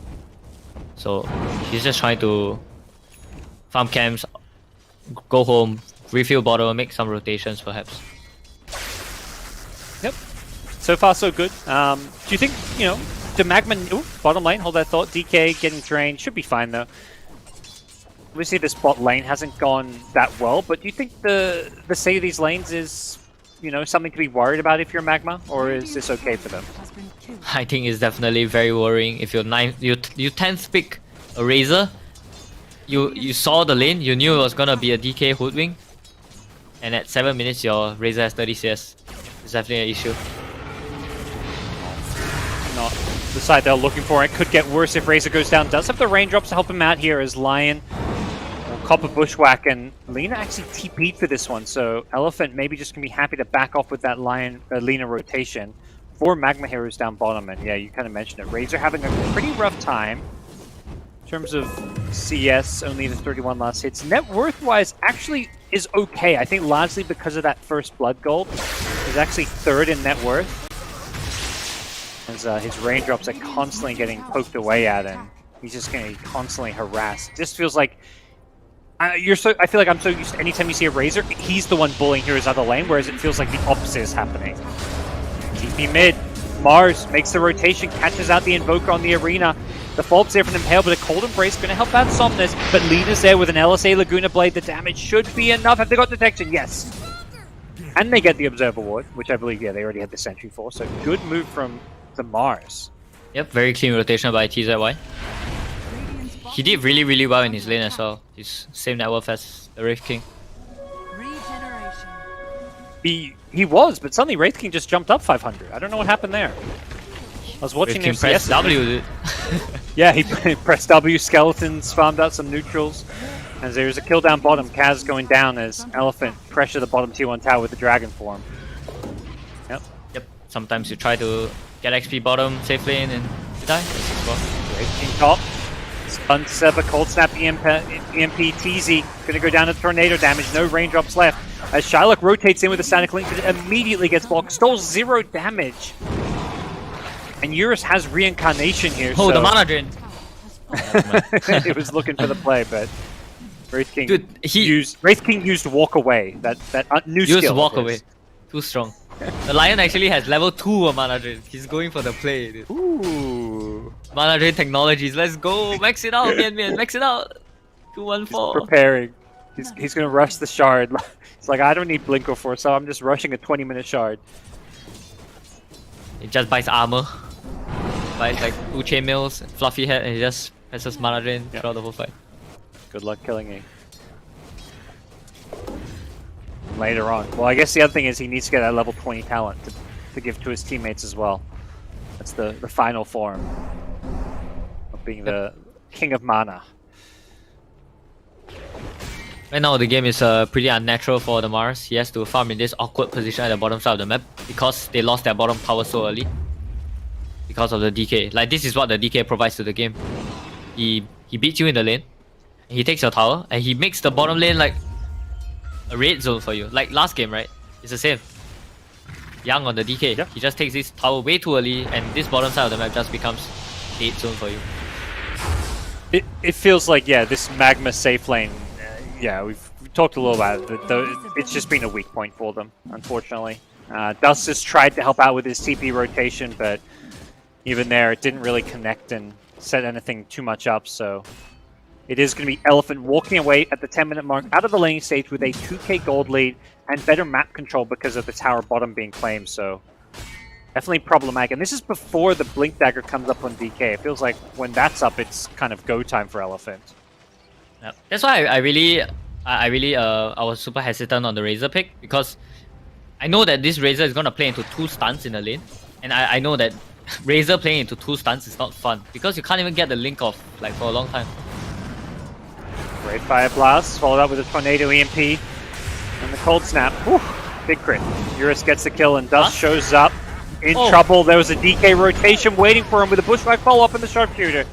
so she's just trying to farm camps, go home, refill bottle, make some rotations perhaps. Yep. So far, so good. Do you think, the MagMa... Ooh, bottom lane, hold that thought. DK getting drained. Should be fine, though. Obviously, the spot lane hasn't gone that well, but do you think the state of these lanes is, something to be worried about if you're MagMa, or is this okay for them? Has been killed. I think it's definitely very worrying. If you're 10th pick a Razor, you saw the lane, you knew it was gonna be a DK Hoodwink, and at 7 minutes your Razor has 30 CS. It's definitely an issue. Not the side they're looking for. It could get worse if Razor goes down. Does have the raindrops to help him out here as Lion will cop a Bushwhack, and Lina actually TP'd for this one, so Elephant maybe just gonna be happy to back off with that Lina rotation. 4 MagMa heroes down bottom, and yeah, you kind of mentioned it. Razor having a pretty rough time in terms of CS, only the 31 last hits. Net worth-wise, actually is okay. I think largely because of that first blood gold. He's actually 3rd in net worth. As his raindrops are constantly getting poked away at him. He's just getting constantly harassed. Just feels like I feel like I'm so used to anytime you see a Razor, he's the one bullying here his other lane, whereas it feels like the opposite is happening. TP mid, Mars makes the rotation, catches out the Invoker on the arena. The Fault's there from Impale, but a Cold Embrace going to help out Somnus, but Lina's there with an LSA Laguna Blade. The damage should be enough. Have they got detection? Yes. And they get the Observer Ward, which I believe, yeah, they already had the Sentry for, so good move from the Mars. Yep, very clean rotation by TZY. Radiant's He did really, really well in his lane as well. He's same net worth as the Wraith King. regeneration. He was, but suddenly Wraith King just jumped up 500. I don't know what happened there. I was watching Wraith King him press W, dude. Yeah, he pressed W, Skeletons, farmed out some neutrals. As there's a kill down bottom, Kaz going down as Elephant pressure the bottom tier 1 tower with the Dragon form. Yep. Yep, sometimes you try to get XP bottom, safe lane, and you die. Wraith King top. Stun Seba, Cold Snap, EMP, TZ. Gonna go down to tornado damage, no raindrops left. As Shylock rotates in with the Static Link, it immediately gets blocked. Stole 0 damage. And Eurus has reincarnation here. Oh, so the mana drain. It was looking for the play, but Wraith King Dude, Wraith King used walk away. That new used skill. walk of away. his. Too strong. The Lion actually has level 2 of mana drain. He's going for the play, dude. Ooh. Mana drain technologies. Let's go. Max it out, man. Max it out. He's 214. preparing. He's gonna rush the shard. It's like, I don't need Blink or Force, so I'm just rushing a 20-minute shard. It just buys armor. Buys like 2 chainmails, fluffy head, and he just presses mana drain throughout the whole fight. Good luck killing him. Later on. Well, I guess the other thing is he needs to get that level 20 talent to give to his teammates as well. That's the final form of being the king of mana. Right now the game is pretty unnatural for the Mars. He has to farm in this awkward position at the bottom side of the map because they lost their bottom power so early. Because of the DK. Like, this is what the DK provides to the game. He beats you in the lane, he takes your tower, and he makes the bottom lane like a red zone for you. Like last game, right? It's the same. Young on the DK. Yep. He just takes this tower way too early, and this bottom side of the map just becomes dead zone for you. It feels like, yeah, this MagMa safe lane, yeah, we've talked a little about it. It's just been a weak point for them, unfortunately. Dust has tried to help out with his TP rotation, but even there, it didn't really connect and set anything too much up, so it is going to be Elephant walking away at the 10-minute mark out of the laning stage with a 2k gold lead and better map control because of the tower bottom being claimed, so definitely problematic. And this is before the Blink Dagger comes up on DK. It feels like when that's up, it's kind of go time for Elephant. Yeah. That's why I was super hesitant on the Razor pick, because I know that this Razor is going to play into 2 stuns in the lane, and I know that Razor playing into 2 stuns is not fun because you can't even get the link off like for a long time. Great Fire Blast, followed up with a Tornado EMP and the Cold Snap. Whew, big crit. Eurus gets the kill and Dust shows up in trouble. There was a DK rotation waiting for him with a Bushwhack follow-up in the Sharpshooter.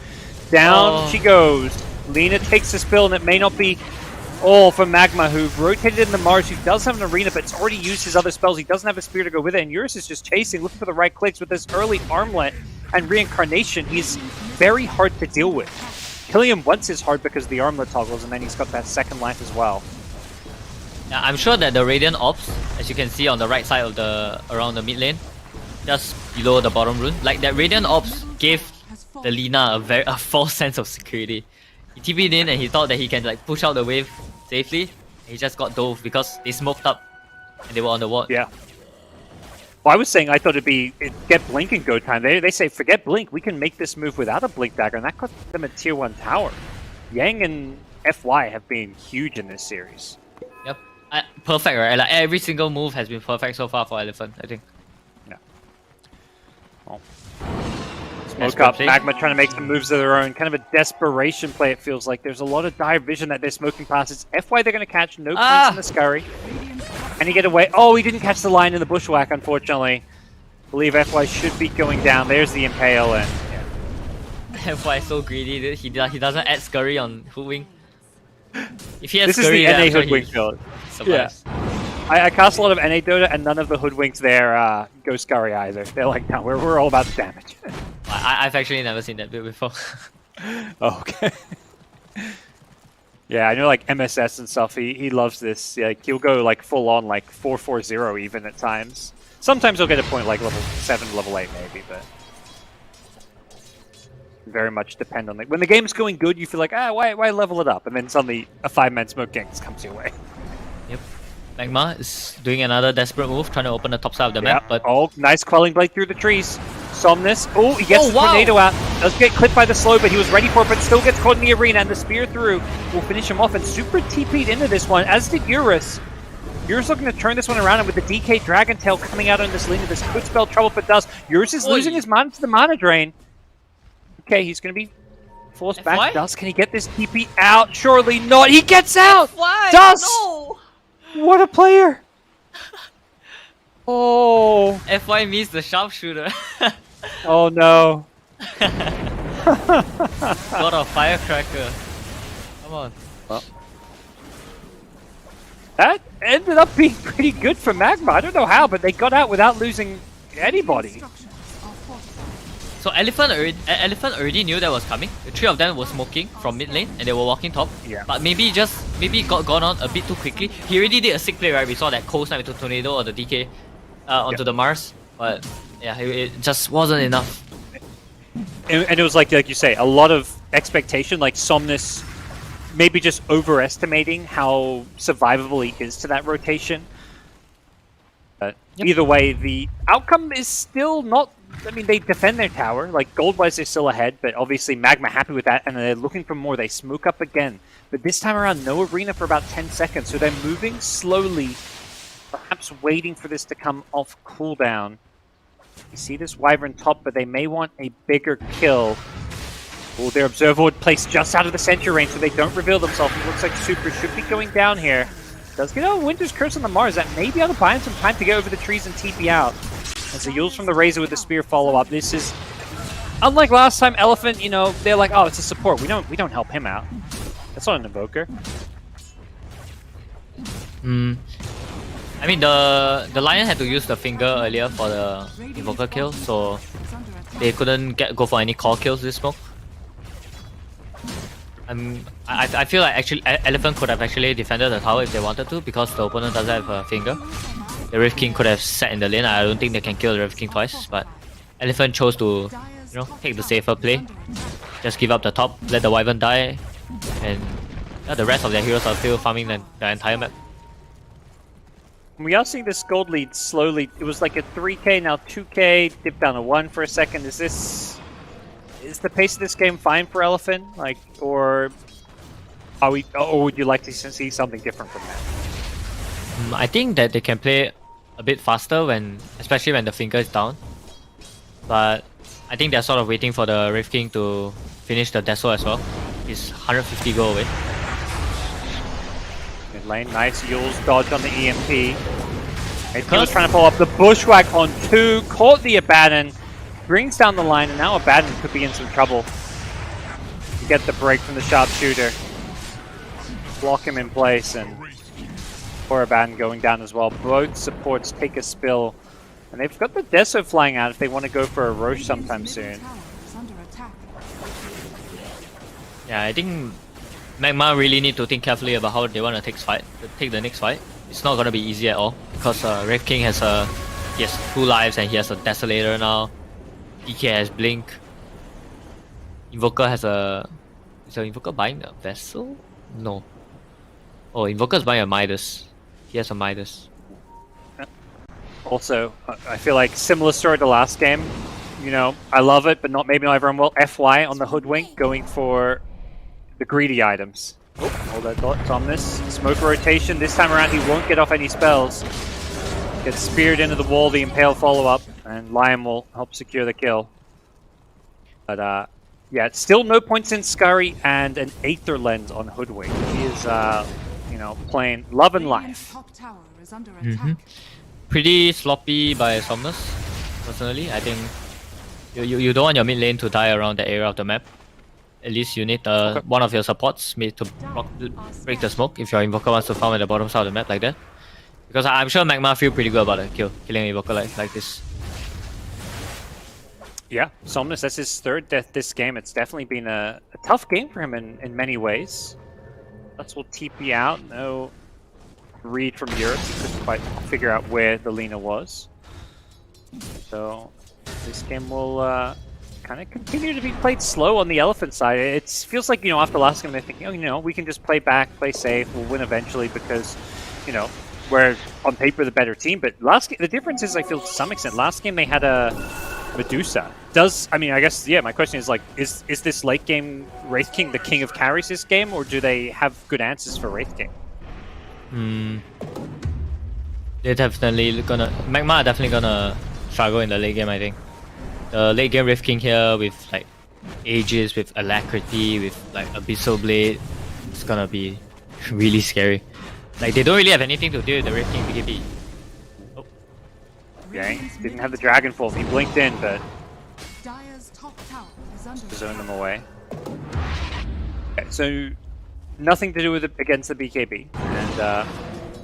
Down she goes. Lina takes the spill, and it may not be all for MagMa, who rotated in the Mars, who does have an arena, but it's already used his other spells. He doesn't have a spear to go with it, and Eurus is just chasing, looking for the right clicks with this early armlet and reincarnation. He's very hard to deal with. Killing him once is hard because the armlet toggles, and then he's got that second life as well. Yeah, I'm sure that the Radiant Ops, as you can see on the right side of around the mid lane, just below the bottom rune, like that Radiant Ops gave the Lina a false sense of security. He TP'd in and he thought that he can like push out the wave safely, and he just got dove because they smoked up and they were on the ward. Yeah. Well, I was saying I thought it'd get Blink and go time. They say, forget Blink, we can make this move without a Blink Dagger, and that cost them a tier 1 tower. Yang and FY have been huge in this series. Yep. Perfect, right? Like every single move has been perfect so far for Elephant, I think. Yeah. Well, smoke up, MagMa trying to make some moves of their own. Kind of a desperation play, it feels like. There's a lot of dire vision that they're smoking past. It's FY they're going to catch, no points in the scurry. And he get away. Oh, he didn't catch the line in the Bushwhack, unfortunately. I believe FY should be going down. There's the Impale, and yeah. FY is so greedy, dude. He doesn't add scurry on Hoodwink. If he has This scurry, is the then NA I'm sure Hoodwink he build. survives. I cast a lot of NA Dota, and none of the Hoodwinks there go scurry either. They're like, no, we're all about the damage. I've actually never seen that build before. Oh, okay. Yeah, I know like MSS and stuff, he loves this. Yeah, like, he'll go like full on like 4-4-0 even at times. Sometimes he'll get a point like level 7, level 8 maybe, but very much depend on like when the game's going good you feel like, why level it up? And then suddenly a 5-man smoke gank comes your way. Yep. MagMa is doing another desperate move, trying to open the top side of the map, but oh, nice Quelling Blade through the trees. Somnus. Oh, he gets the tornado out. Does get clipped by the slow, but he was ready for it, but still gets caught in the arena, and the spear through will finish him off, and super TP'd into this one, as did Eurus. Eurus looking to turn this one around, and with the DK Dragon Tail coming out on this lane, this could spell trouble for Dust. Eurus is losing his mana to the mana drain. Okay, he's going to be forced back. Dust, can he get this TP out? Surely not. He gets out! Dust! No! What a player! Oh. FY missed the sharpshooter. Oh no. Got a firecracker. Come on. Well. That ended up being pretty good for MagMa. I don't know how, but they got out without losing anybody. So Elephant already knew that was coming. The three of them were smoking from mid lane and they were walking top. Yeah. But maybe got gone on a bit too quickly. He already did a sick play, right? We saw that cold snap into Tornado or the DK onto the Mars. But yeah, it just wasn't enough. And it was like you say, a lot of expectation, like Somnus maybe just overestimating how survivable he is to that rotation. But either way, the outcome is still not... I mean, they defend their tower. Like, gold-wise, they're still ahead, but obviously MagMa happy with that, and they're looking for more. They smoke up again. But this time around, no arena for about 10 seconds, so they're moving slowly, perhaps waiting for this to come off cooldown. You see this Wyvern top, but they may want a bigger kill. Oh, their Observer would place just out of the sentry range, so they don't reveal themselves. It looks like Super should be going down here. Does get a Winter's Curse on the Mars. That may be able to buy him some time to get over the trees and TP out. As the Yules from the Razor with the Spear follow-up. This is... Unlike last time, Elephant, you know, they're like, oh, it's a support. We don't help him out. That's not an Invoker. I mean, the Lion had to use the finger earlier for the Invoker kill, so they couldn't go for any core kills this smoke. I feel like actually Elephant could have actually defended the tower if they wanted to, because the opponent doesn't have a finger. The Rift King could have sat in the lane. I don't think they can kill the Rift King twice, but Elephant chose to, you know, take the safer play. Just give up the top, let the Wyvern die, and yeah, the rest of their heroes are still farming the entire map. We are seeing this gold lead slowly. It was like a 3k, now 2k, dipped down to 1 for a second. Is the pace of this game fine for Elephant? Like, or would you like to see something different from that? I think that they can play a bit faster especially when the finger is down. But I think they're sort of waiting for the Rift King to finish the Deso as well. He's 150 go away. Mid lane, nice Yules dodge on the EMP. He was trying to follow up the Bushwhack on 2, caught the Abaddon, brings down the line, and now Abaddon could be in some trouble. You get the break from the sharpshooter. Block him in place, and poor Abaddon going down as well. Both supports take a spill. And they've got the Deso flying out if they want to go for a Roche sometime soon. Yeah, I think MagMa really need to think carefully about how they want to take the next fight. It's not gonna be easy at all, because Rift King has 2 lives and he has a Desolator now. DK has Blink. Invoker has a... Is the Invoker buying a Vessel? No. Oh, Invoker's buying a Midas. He has a Midas. Also, I feel like similar story to last game. You know, I love it, but maybe not everyone will. FY on the Hoodwink, going for the greedy items. Oh, hold that thought on this. Smoke rotation. This time around, he won't get off any spells. Gets speared into the wall, the Impale follow-up, and Lion will help secure the kill. But, yeah, it's still no points in Scurry and an Aether Lens on Hoodwink. He is, you know, playing love and life. Pretty sloppy by Somnus, personally. I think you don't want your mid lane to die around the area of the map. At least you need one of your supports to break the smoke if your Invoker wants to farm at the bottom side of the map like that. Because I'm sure MagMa feel pretty good about the killing an Invoker like this. Yeah, Somnus, that's his 3rd death this game. It's definitely been a tough game for him in many ways. Let's will TP out. No read from Europe. He couldn't quite figure out where the Lina was. So this game will kind of continue to be played slow on the Elephant side. It feels like, you know, after last game they're thinking, oh, you know, we can just play back, play safe, we'll win eventually because, you know, we're on paper the better team. But last game, the difference is, I feel to some extent, last game they had a Medusa. I mean, I guess, yeah, my question is, like, is this late game Wraith King the king of carries this game, or do they have good answers for Wraith King? They're definitely MagMa are definitely gonna struggle in the late game, I think. The late game Rift King here with like Aegis, with Alacrity, with like Abyssal Blade, it's gonna be really scary. Like, they don't really have anything to do with the Rift King BKB. Oh. Yeah, he didn't have the Dragon Form. He blinked in, but zoned them away. Okay, so nothing to do with against the BKB, and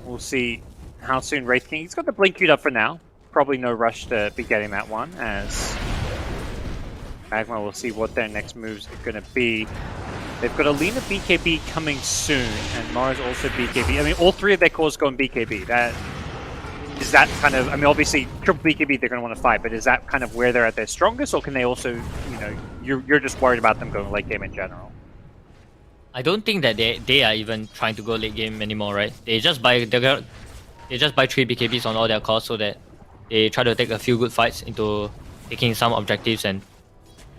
we'll see how soon Wraith King. He's got the blink queued up for now. Probably no rush to be getting that one, as MagMa will see what their next moves are going to be. They've got Alina BKB coming soon, and Mars also BKB. I mean, all three of their cores go on BKB. Is that kind of, I mean, obviously, triple BKB they're going to want to fight, but is that kind of where they're at their strongest, or can they also, you know, you're just worried about them going late game in general? I don't think that they are even trying to go late game anymore, right? They just buy 3 BKBs on all their cores so that they try to take a few good fights into taking some objectives and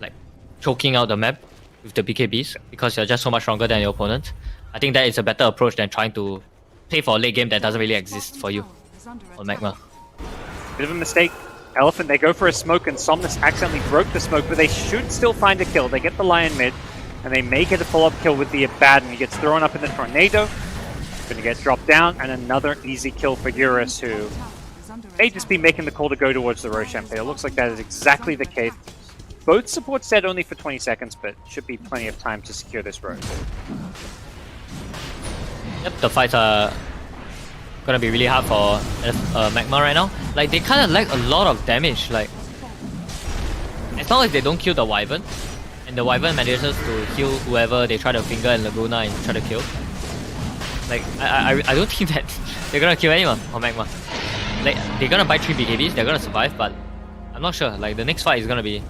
like choking out the map with the BKBs because you're just so much stronger than your opponent. I think that is a better approach than trying to play for a late game that doesn't really exist for you on MagMa. Bit of a mistake. Elephant, they go for a smoke, and Somnus accidentally broke the smoke, but they should still find a kill. They get the Lion mid, and they may get a follow-up kill with the Abaddon. He gets thrown up in the Tornado. Going to get dropped down, and another easy kill for Eurus, who may just be making the call to go towards the Roshan. It looks like that is exactly the case. Both supports dead only for 20 seconds, but should be plenty of time to secure this road. Yep, the fights are gonna be really hard for MagMa right now. Like, they kind of lack a lot of damage. Like, as long as they don't kill the Wyvern, and the Wyvern manages to kill whoever they try to finger in Laguna and try to kill. Like, I don't think that they're gonna kill anyone on MagMa. Like, they're gonna buy 3 BKBs, they're gonna survive, but I'm not sure. Like, the next fight is gonna be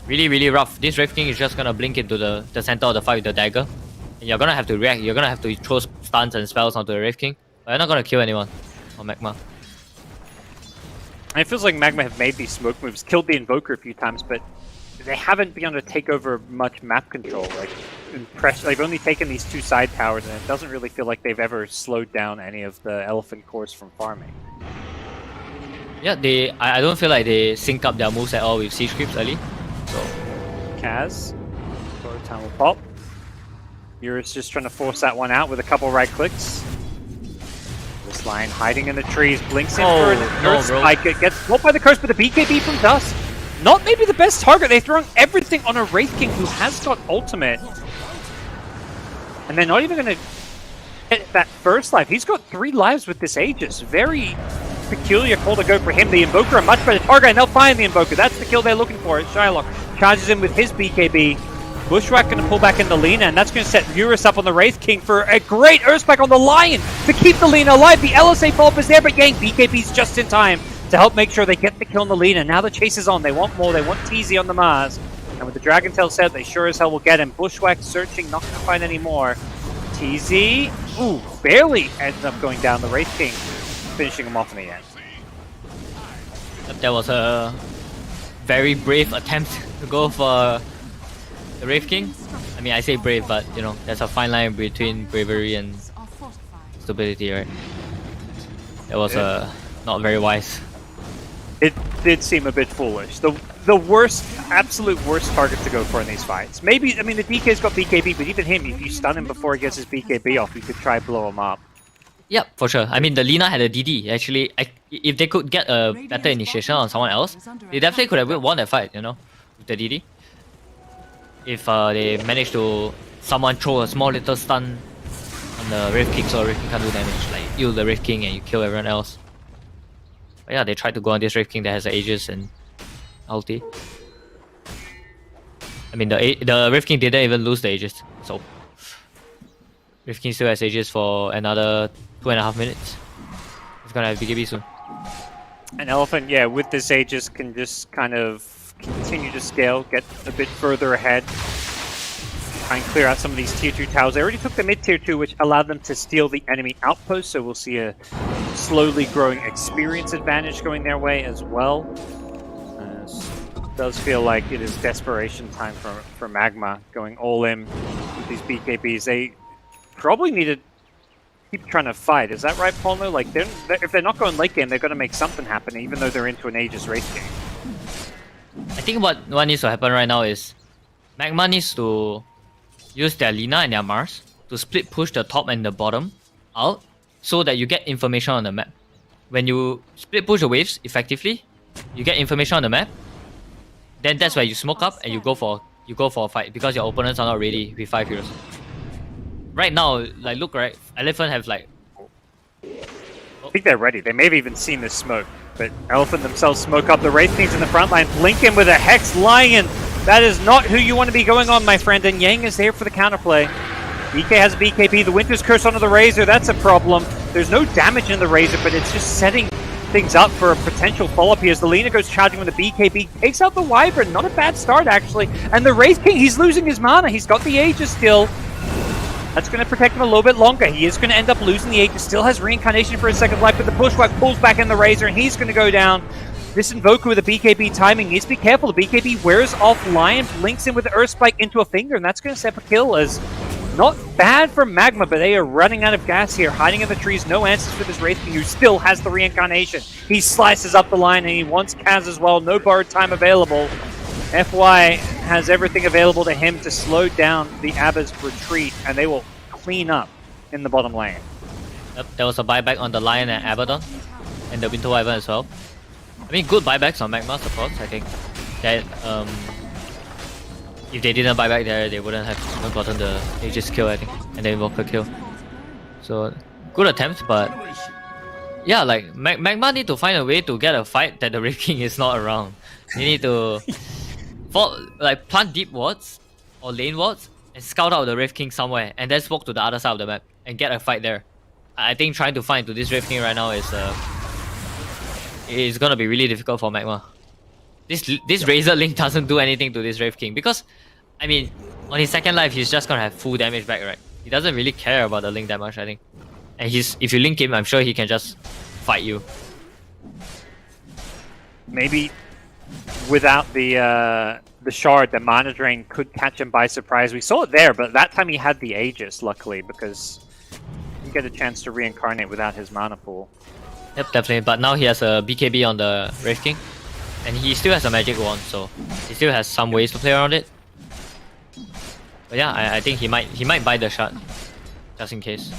really, really rough. This Wraith King is just gonna blink into the center of the fight with the dagger. And you're gonna have to react, you're gonna have to throw stuns and spells onto the Wraith King. But you're not gonna kill anyone on MagMa. And it feels like MagMa have made these smoke moves, killed the Invoker a few times, but they haven't been able to take over much map control. Like, they've only taken these 2 side towers, and it doesn't really feel like they've ever slowed down any of the Elephant cores from farming. Yeah, I don't feel like they sync up their moves at all with Siege Creeps early. So Kaz, time will pop. Eurus just trying to force that one out with a couple right clicks. This line hiding in the trees, blinks in for an spike. It gets caught by the curse, but the BKB from Dust, not maybe the best target. They've thrown everything on a Wraith King who has got ultimate. And they're not even going to get that first life. He's got 3 lives with this Aegis. Very peculiar call to go for him. The Invoker, a much better target, and they'll find the Invoker. That's the kill they're looking for. Shylock charges in with his BKB. Bushwhack going to pull back into Lina, and that's going to set Eurus up on the Wraith King for a great Earthspike on the Lion to keep the Lina alive. The LSA follow-up is there, but Yang BKB's just in time to help make sure they get the kill on the Lina. Now the chase is on. They want more. They want TZ on the Mars. And with the Dragon Tail set, they sure as hell will get him. Bushwhack searching, not going to find any more. TZ, ooh, barely ends up going down. The Wraith King finishing him off in the end. that was a very brave attempt to go for the Wraith King. I mean, I say brave, but you know, there's a fine line between bravery and stupidity, right? That was not very wise. It did seem a bit foolish. The worst, absolute worst target to go for in these fights. Maybe, I mean, the DK's got BKB, but even him, if you stun him before he gets his BKB off, you could try blow him up. Yep, for sure. I mean, the Lina had a DD. Actually, if they could get a better initiation on someone else, they definitely could have won that fight, you know, with the DD. If they managed to someone throw a small little stun on the Wraith King so Wraith King can't do damage, like you the Wraith King and you kill everyone else. But yeah, they tried to go on this Wraith King that has the Aegis and ulti. I mean, the Wraith King didn't even lose the Aegis, so Wraith King still has Aegis for another 2.5 minutes. He's gonna have BKB soon. An Elephant, yeah, with this Aegis can just kind of continue to scale, get a bit further ahead, try and clear out some of these tier 2 towers. They already took the mid tier 2, which allowed them to steal the enemy outpost, so we'll see a slowly growing experience advantage going their way as well. It does feel like it is desperation time for MagMa, going all in with these BKBs. They probably need to keep trying to fight. Is that right, Ponlo? Like, if they're not going late game, they're going to make something happen, even though they're into an Aegis Wraith King. I think what needs to happen right now is MagMa needs to use their Lina and their Mars to split push the top and the bottom out so that you get information on the map. When you split push the waves effectively, you get information on the map, then that's where you smoke up and you go for a fight because your opponents are not ready with 5 heroes. Right now, like, look, right, Elephant have like... I think they're ready. They may have even seen this smoke, but Elephant themselves smoke up. The Wraith Kings in the front line, blink in with a Hex Lion. That is not who you want to be going on, my friend, and Yang is there for the counterplay. DK has a BKB, the Winter's Curse onto the Razor, that's a problem. There's no damage in the Razor, but it's just setting things up for a potential follow-up here as the Lina goes charging with a BKB, takes out the Wyvern, not a bad start actually, and the Wraith King, he's losing his mana, he's got the Aegis still. That's going to protect him a little bit longer. He is going to end up losing the Aegis, still has Reincarnation for his second life, but the Bushwhack pulls back in the Razor, and he's going to go down. This Invoker with a BKB timing needs to be careful. The BKB wears off Lion, blinks in with the Earth Spike into a finger, and that's going to set up a kill as not bad for MagMa, but they are running out of gas here, hiding in the trees, no answers for this Wraith King who still has the Reincarnation. He slices up the line and he wants Kaz as well, no borrowed time available. FY has everything available to him to slow down the Abba's retreat, and they will clean up in the bottom lane. Yep, there was a buyback on the Lion and Abaddon, and the Winter Wyvern as well. I mean, good buybacks on MagMa supports. I think that if they didn't buy back there, they wouldn't have gotten the Aegis kill, I think, and the Invoker kill. So, good attempt, but yeah, like MagMa need to find a way to get a fight that the Wraith King is not around. They need to plant deep wards or lane wards and scout out the Wraith King somewhere, and then walk to the other side of the map and get a fight there. I think trying to find into this Wraith King right now is gonna be really difficult for MagMa. This Razor Link doesn't do anything to this Wraith King because, I mean, on his second life he's just gonna have full damage back, right? He doesn't really care about the link that much, I think. And if you link him, I'm sure he can just fight you. Maybe Without the shard, the mana drain could catch him by surprise. We saw it there, but that time he had the Aegis, luckily, because he didn't get a chance to reincarnate without his mana pool. Yep, definitely. But now he has a BKB on the Wraith King, and he still has a magic wand, so he still has some ways to play around it. But yeah, I think he might buy the shard, just in case.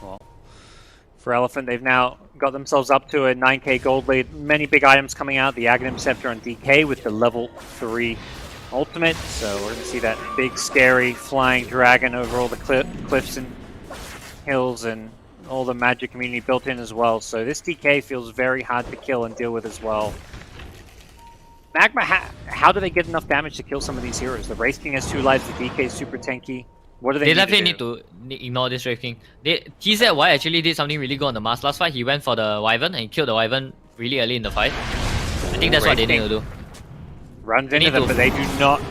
Well, for Elephant, they've now got themselves up to a 9k gold lead. Many big items coming out. The Aghanim Scepter on DK with the level 3 ultimate. So we're going to see that big, scary, flying dragon over all the cliffs and hills, and all the magic community built in as well. So this DK feels very hard to kill and deal with as well. MagMa, how do they get enough damage to kill some of these heroes? The Wraith King has 2 lives, the DK is super tanky. What do they definitely need to ignore this Wraith King. TZY actually did something really good on the Mars last fight. He went for the Wyvern and he killed the Wyvern really early in the fight. I think that's what they need to do. Runs into them, but they do not.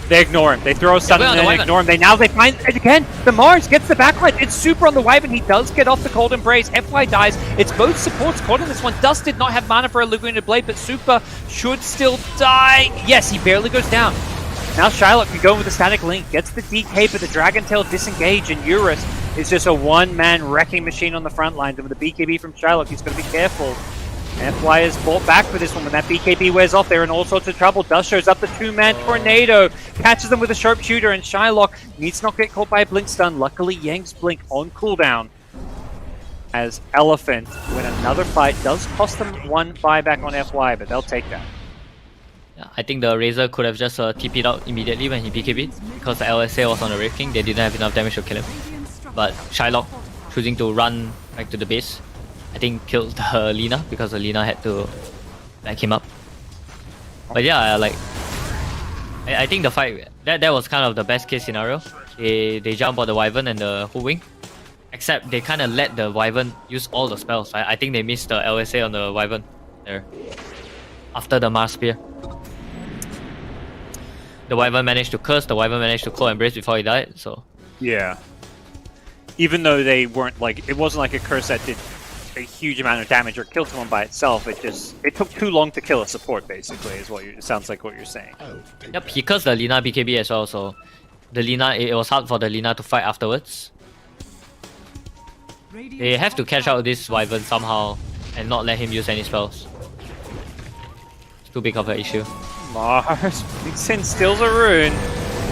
They ignore him. They throw a stun and then ignore him. They find again. The Mars gets the backlight. It's super on the Wyvern. He does get off the Cold Embrace. FY dies. It's both supports caught in this one. Dust did not have mana for a Laguna Blade, but Super should still die. Yes, he barely goes down. Now Shylock can go in with the Static Link, gets the DK, but the Dragon Tail disengage, and Eurus is just a one-man wrecking machine on the front lines. And with the BKB from Shylock, he's going to be careful. FY is bought back for this one. When that BKB wears off, they're in all sorts of trouble. Dust shows up the 2-man Tornado, catches them with a Sharpshooter, and Shylock needs to not get caught by a Blink Stun. Luckily, Yang's Blink on cooldown. As Elephant, when another fight does cost them 1 buyback on FY, but they'll take that. Yeah, I think the Razor could have just TP'd out immediately when he BKB'd, because the LSA was on the Wraith King. They didn't have enough damage to kill him. But Shylock, choosing to run back to the base, I think killed the Lina, because the Lina had to back him up. But yeah, I think the fight, that was kind of the best case scenario. They jump on the Wyvern and the Whole Wing, except they kind of let the Wyvern use all the spells. I think they missed the LSA on the Wyvern there, after the Mars Spear. The Wyvern managed to curse, the Wyvern managed to Cold Embrace before he died, so... Yeah. Even though they weren't it wasn't like a curse that did a huge amount of damage or killed someone by itself, it took too long to kill a support, basically, is what it sounds like what you're saying. Yep, he cursed the Lina BKB as well, so... The Lina, it was hard for the Lina to fight afterwards. They have to catch out this Wyvern somehow, and not let him use any spells. It's too big of an issue. Mars Vixen steals a rune.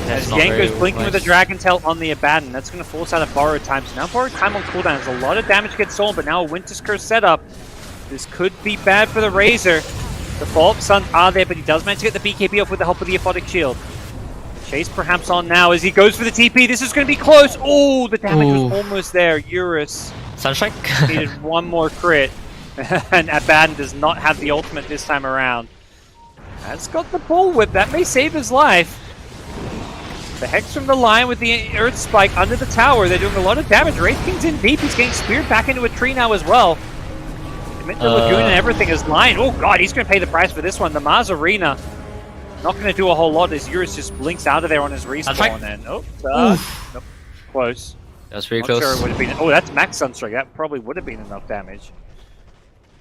As Yang goes blinking with a Dragon Tail on the Abaddon. That's going to force out a Borrowed Time. So now Borrowed Time on cooldown. There's a lot of damage gets stolen, but now a Winter's Curse setup. This could be bad for the Razor. The Follow-up Suns are there, but he does manage to get the BKB off with the help of the Aphotic Shield. Chase perhaps on now as he goes for the TP. This is going to be close. Oh, the damage was almost there. Eurus Sunstrike needed one more crit. And Abaddon does not have the ultimate this time around. Has got the bullwhip. That may save his life. The Hex from the line with the Earth Spike under the tower. They're doing a lot of damage. Wraith King's in deep. He's getting speared back into a tree now as well. The Lagoon and everything is lying. Oh god, he's going to pay the price for this one. The Mars Arena not going to do a whole lot as Eurus just blinks out of there on his respawn. And nope, close. That's really Not close. sure it would have been. Oh, that's max Sunstrike. That probably would have been enough damage.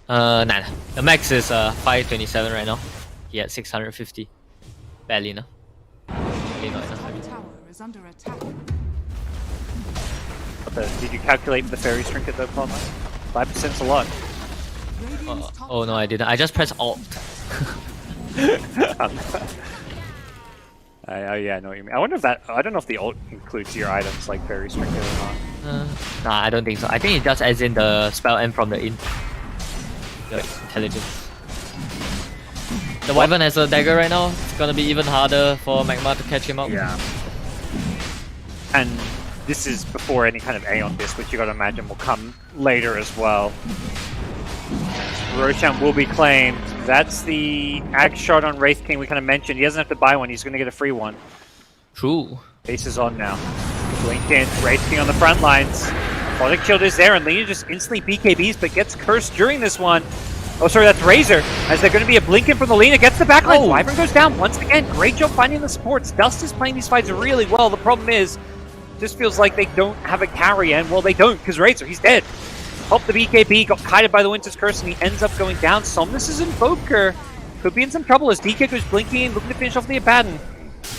Nah. The max is 527 right now. He had 650. Barely enough. Barely not enough. Top tower is under attack. Did you calculate the fairy trinket though, Ponlo? 5%'s a lot. Radiant's top Oh no, I didn't. I just pressed Alt. Yeah, I know what you mean. I wonder if that. I don't know if the ult includes your items like fairy trinket or not. Nah, I don't think so. I think it just adds in the spell end from the the intelligence. The Wyvern has a dagger right now. It's gonna be even harder for MagMa to catch him up. Yeah. And this is before any kind of Aeon Disc, which you gotta imagine will come later as well. Roshan will be claimed. That's the Axe Shot on Wraith King we kind of mentioned. He doesn't have to buy one, he's gonna get a free one. True. Base is on now. Blink in, Wraith King on the front lines. Product Shield is there, and Lena just instantly BKBs, but gets cursed during this one. Oh, sorry, that's Razor. As they're going to be a blink in from the Lena, gets the backline. Oh. Wyvern goes down once again. Great job finding the supports. Dust is playing these fights really well. The problem is, just feels like they don't have a carry, and well, they don't, because Razor, he's dead. Popped the BKB, got kited by the Winter's Curse, and he ends up going down. Somnus' Invoker could be in some trouble as DK goes blinking in, looking to finish off the Abaddon.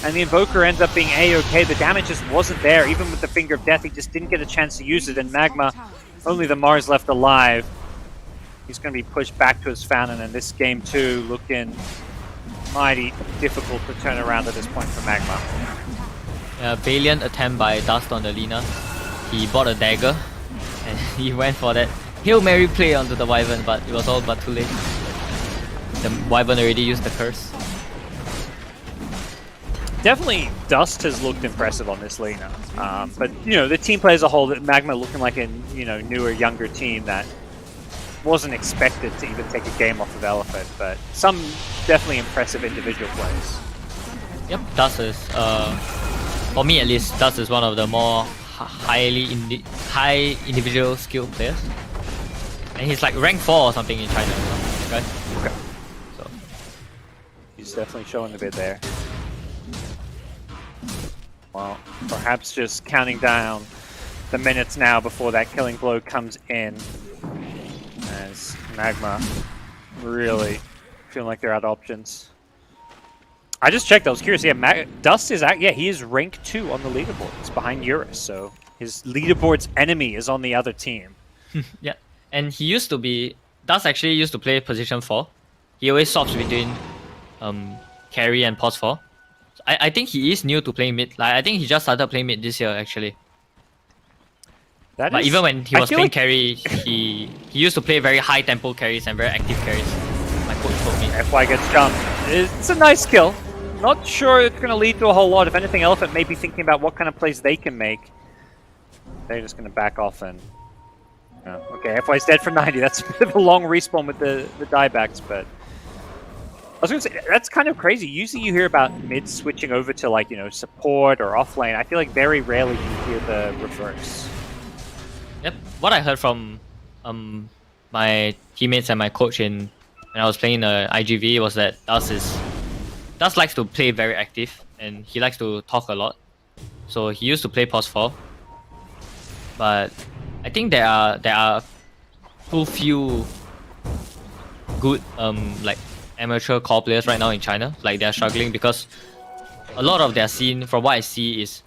And the Invoker ends up being A-okay. The damage just wasn't there. Even with the Finger of Death, he just didn't get a chance to use it. And MagMa, only the Mars left alive. He's going to be pushed back to his Fountain, and this game too looking mighty difficult to turn around at this point for MagMa. Yeah, valiant attempt by Dust on the Lina. He bought a dagger and he went for that Hail Mary play onto the Wyvern, but it was all but too late. The Wyvern already used the curse. Definitely, Dust has looked impressive on this Lena. But, you know, the team play as a whole, MagMa looking like a, you know, newer, younger team that wasn't expected to even take a game off of Elephant, but some definitely impressive individual plays. Yep, Dust is, for me at least, Dust is one of the more high individual skill players. And he's like rank 4 or something in China, right? Okay. So He's definitely showing a bit there. Well, perhaps just counting down the minutes now before that killing blow comes in. As MagMa really feeling like they're out of options. I just checked, I was curious. Yeah, Dust is he is rank 2 on the leaderboard. It's behind Eurus, so his leaderboard's enemy is on the other team. yeah, and he used to be Dust actually used to play position 4. He always swaps between carry and pos 4. I think he is new to playing mid. Like I think he just started playing mid this year actually. But even when he was playing carry, he used to play very high tempo carries and very active carries. My coach told me. FY gets jumped. It's a nice kill. Not sure it's going to lead to a whole lot. If anything, Elephant may be thinking about what kind of plays they can make. They're just going to back off and... okay, FY's dead for 90. That's a bit of a long respawn with the diebacks, but... I was going to say, that's kind of crazy. Usually you hear about mid switching over to, like, you know, support or off lane. I feel like very rarely you hear the reverse. Yep. What I heard from my teammates and my coach when I was playing the IGV was that Dust likes to play very active and he likes to talk a lot. So he used to play pos 4. But I think there are too few good like amateur core players right now in China. Like they're struggling because a lot of their scene, from what I see, is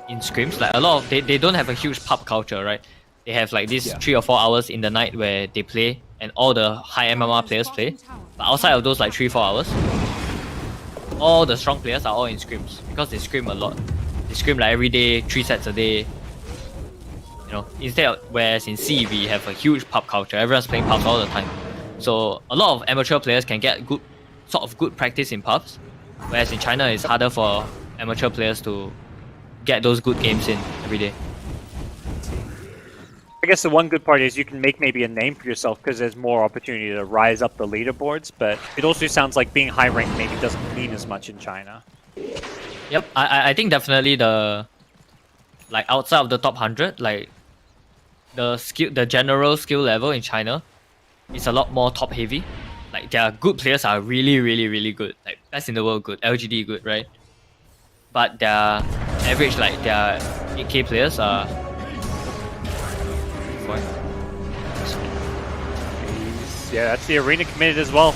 in scrims. Like a lot of they don't have a huge pub culture, right? They have like these 3 or 4 hours in the night where they play and all the high MMR players play. But outside of those like 3-4 hours, all the strong players are all in scrims because they scrim a lot. They scrim like every day, 3 sets a day. You know, whereas in C we have a huge pub culture. Everyone's playing pubs all the time. So a lot of amateur players can get good practice in pubs, whereas in China it's harder for amateur players to get those good games in every day. I guess the one good part is you can make maybe a name for yourself because there's more opportunity to rise up the leaderboards, but it also sounds like being high ranked maybe doesn't mean as much in China. Yep, I think definitely the like outside of the top 100, like the general skill level in China is a lot more top heavy. Like their good players are really, really, really good. Like best in the world good, LGD good, right? But their average, like their 8K players are. Yeah, that's the arena committed as well.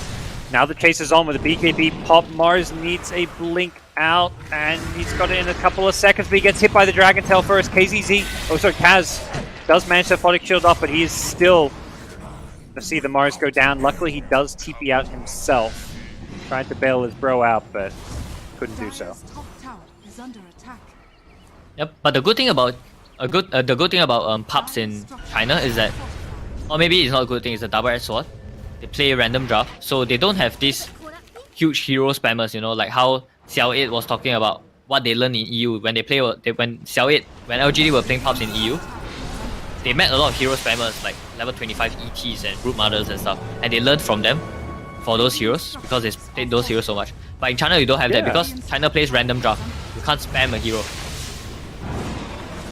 Now the chase is on with the BKB pop. Mars needs a blink out, and he's got it in a couple of seconds, but he gets hit by the Dragon Tail first. Kaz does manage to Photic Shield off, but he is still to see the Mars go down. Luckily, he does TP out himself. Tried to bail his bro out, but couldn't do so. Dire's top tower is under attack. Yep, but the good thing about pubs in China is that, or maybe it's not a good thing, it's a double-edged sword. They play random draft, so they don't have these huge hero spammers, you know, like how Xiao8 was talking about what they learned in EU when when LGD were playing pubs in EU. They met a lot of hero spammers like level 25 ETs and Brute Mothers and stuff, and they learned from them for those heroes because they played those heroes so much. But in China you don't have that because China plays random draft. You can't spam a hero.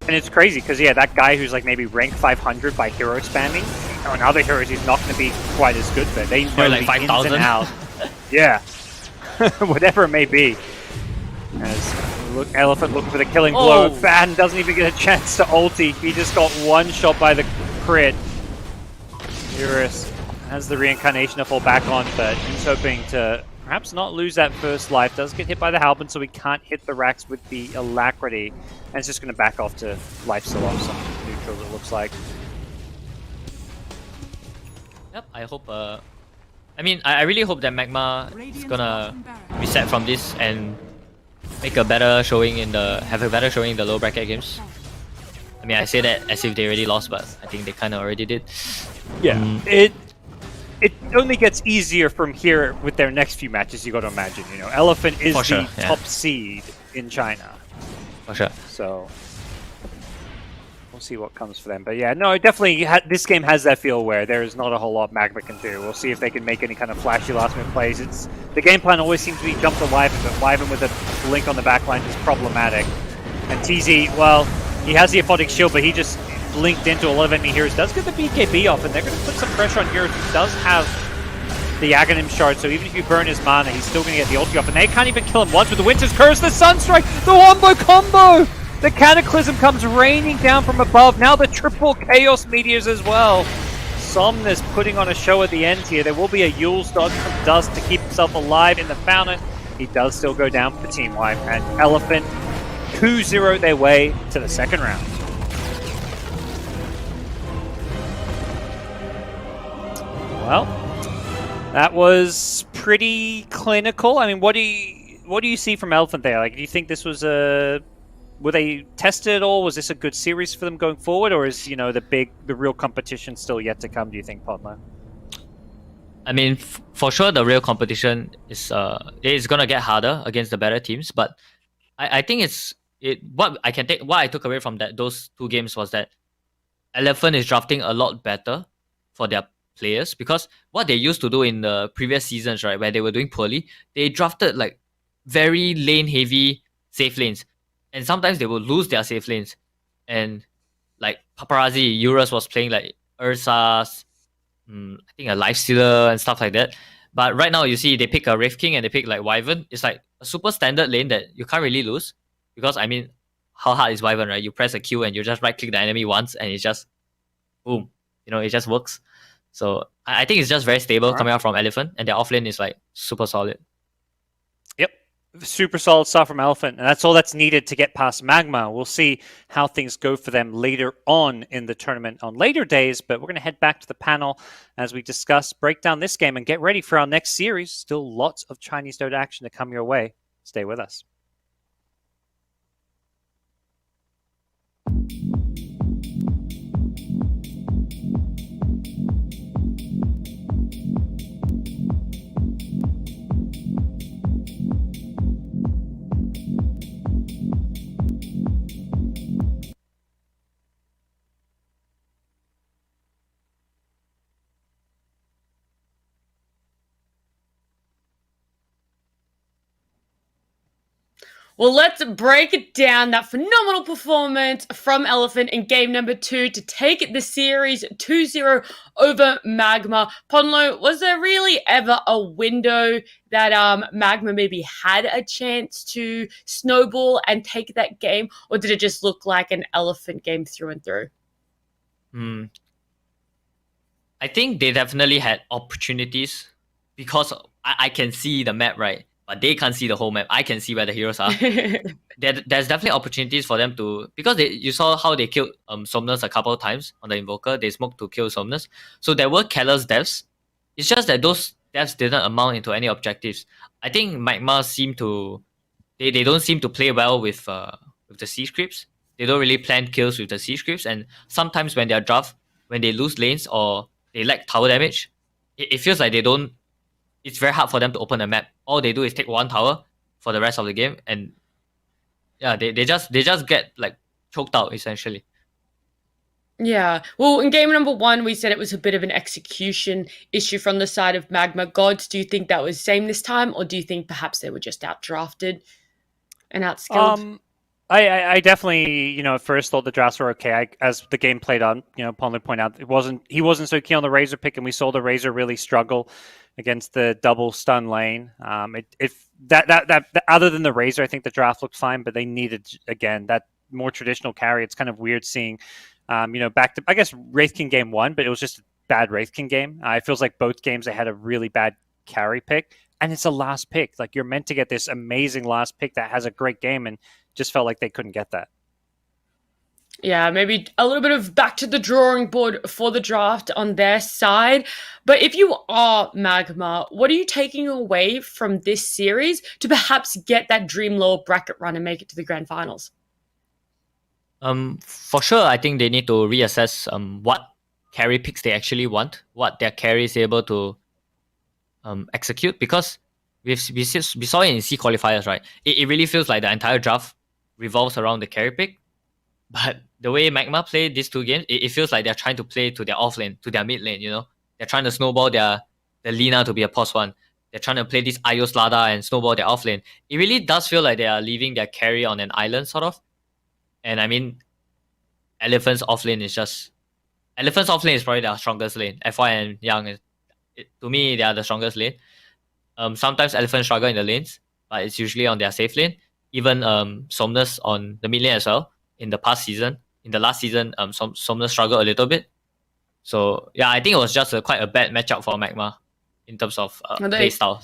And it's crazy because, yeah, that guy who's like maybe rank 500 by hero spamming, on other heroes he's not going to be quite as good, but they know like the 5,000. ins and outs. Yeah. Whatever it may be. As Elephant looking for the killing blow. Fan doesn't even get a chance to ulti. He just got one shot by the crit. Eurus has the reincarnation to fall back on, but he's hoping to perhaps not lose that first life. Does get hit by the Halberd, so he can't hit the racks with the alacrity. And it's just going to back off to life still off some neutrals, it looks like. Yep, I hope. I mean, I really hope that MagMa is gonna reset from this and make a better showing in the low bracket games. I mean, I say that as if they already lost, but I think they kind of already did. Yeah, it only gets easier from here with their next few matches. You got to imagine, you know, Elephant is the top seed in China. For sure. So we'll see what comes for them. But yeah, no, definitely this game has that feel where there is not a whole lot MagMa can do. We'll see if they can make any kind of flashy last minute plays. The game plan always seems to be jump to Wyvern, but Wyvern with a blink on the backline is problematic. And TZ, well, he has the Aphotic Shield, but he just blinked into a lot of enemy heroes. Does get the BKB off, and they're going to put some pressure on heroes. He does have the Aghanim shard, so even if you burn his mana, he's still going to get the ulti off. And they can't even kill him once with the Winter's Curse, the Sunstrike, the Wombo combo! The Cataclysm comes raining down from above. Now the triple Chaos Meteors as well. Somnus putting on a show at the end here. There will be a Yule's dodge from Dust to keep himself alive in the fountain. He does still go down for Team Wife, and Elephant 2-0 their way to the second round. Well, that was pretty clinical. I mean, what do you see from Elephant there? Like, do you think this was were they tested at all? Was this a good series for them going forward, or is, you know, the real competition still yet to come? Do you think, Ponlo? I mean, for sure, the real competition is gonna get harder against the better teams. But I think what I took away from those two games was that Elephant is drafting a lot better for their players, because what they used to do in the previous seasons, right, where they were doing poorly, they drafted like very lane heavy safe lanes, and sometimes they would lose their safe lanes. And like Paparazzi, Eurus was playing like Ursa's, I think a Lifestealer and stuff like that. But right now you see they pick a Wraith King and they pick like Wyvern. It's like a super standard lane that you can't really lose, because I mean, how hard is Wyvern, right? You press a Q and you just right click the enemy once and it's just boom, you know, it just works. So I think it's just very stable coming out from Elephant, and their offlane is like super solid. Yep, super solid stuff from Elephant, and that's all that's needed to get past MagMa. We'll see how things go for them later on in the tournament on later days, but we're going to head back to the panel as we discuss, break down this game, and get ready for our next series. Still lots of Chinese Dota action to come your way. Stay with us. Well, let's break it down. That phenomenal performance from Elephant in game number 2 to take the series 2-0 over MagMa. Ponlo, was there really ever a window that MagMa maybe had a chance to snowball and take that game, or did it just look like an Elephant game through and through? I think they definitely had opportunities because I can see the map, right? But they can't see the whole map. I can see where the heroes are. There's definitely opportunities for them to, because you saw how they killed Somnus a couple of times on the Invoker. They smoked to kill Somnus. So there were careless deaths. It's just that those deaths didn't amount into any objectives. I think MagMa they don't seem to play well with the Siege Creeps. They don't really plan kills with the Siege Creeps. And sometimes when they're draft, when they lose lanes or they lack tower damage, it feels like it's very hard for them to open the map. All they do is take one tower for the rest of the game, and yeah, they just get like choked out essentially. Yeah. Well, in game number 1, we said it was a bit of an execution issue from the side of MagMa. GoDz, do you think that was same this time, or do you think perhaps they were just outdrafted and outskilled? I definitely, at first thought the drafts were okay. As the game played on, Ponlo pointed out, he wasn't so keen on the Razor pick, and we saw the Razor really struggle against the double stun lane. That other than the Razor, I think the draft looked fine, but they needed, again, that more traditional carry. It's kind of weird seeing, back to, I guess, Wraith King game 1, but it was just a bad Wraith King game. It feels like both games they had a really bad carry pick, and it's a last pick. Like, you're meant to get this amazing last pick that has a great game, and just felt like they couldn't get that. Yeah, maybe a little bit of back to the drawing board for the draft on their side. But if you are MagMa, what are you taking away from this series to perhaps get that dream lower bracket run and make it to the grand finals? For sure, I think they need to reassess what carry picks they actually want, what their carry is able to execute, because we saw it in C qualifiers, right? It really feels like the entire draft revolves around the carry pick. But the way MagMa play these 2 games, it feels like they're trying to play to their off lane, to their mid lane, They're trying to snowball the Lina to be a +1. They're trying to play this Io Slada and snowball their off lane. It really does feel like they are leaving their carry on an island, sort of. And I mean, Elephant's off lane is probably their strongest lane. FY and Young, to me, they are the strongest lane. Sometimes Elephant struggle in the lanes, but it's usually on their safe lane. Even Somnus on the mid lane as well. In the last season, Somnus struggled a little bit. So yeah, I think it was just quite a bad matchup for MagMa in terms of play style.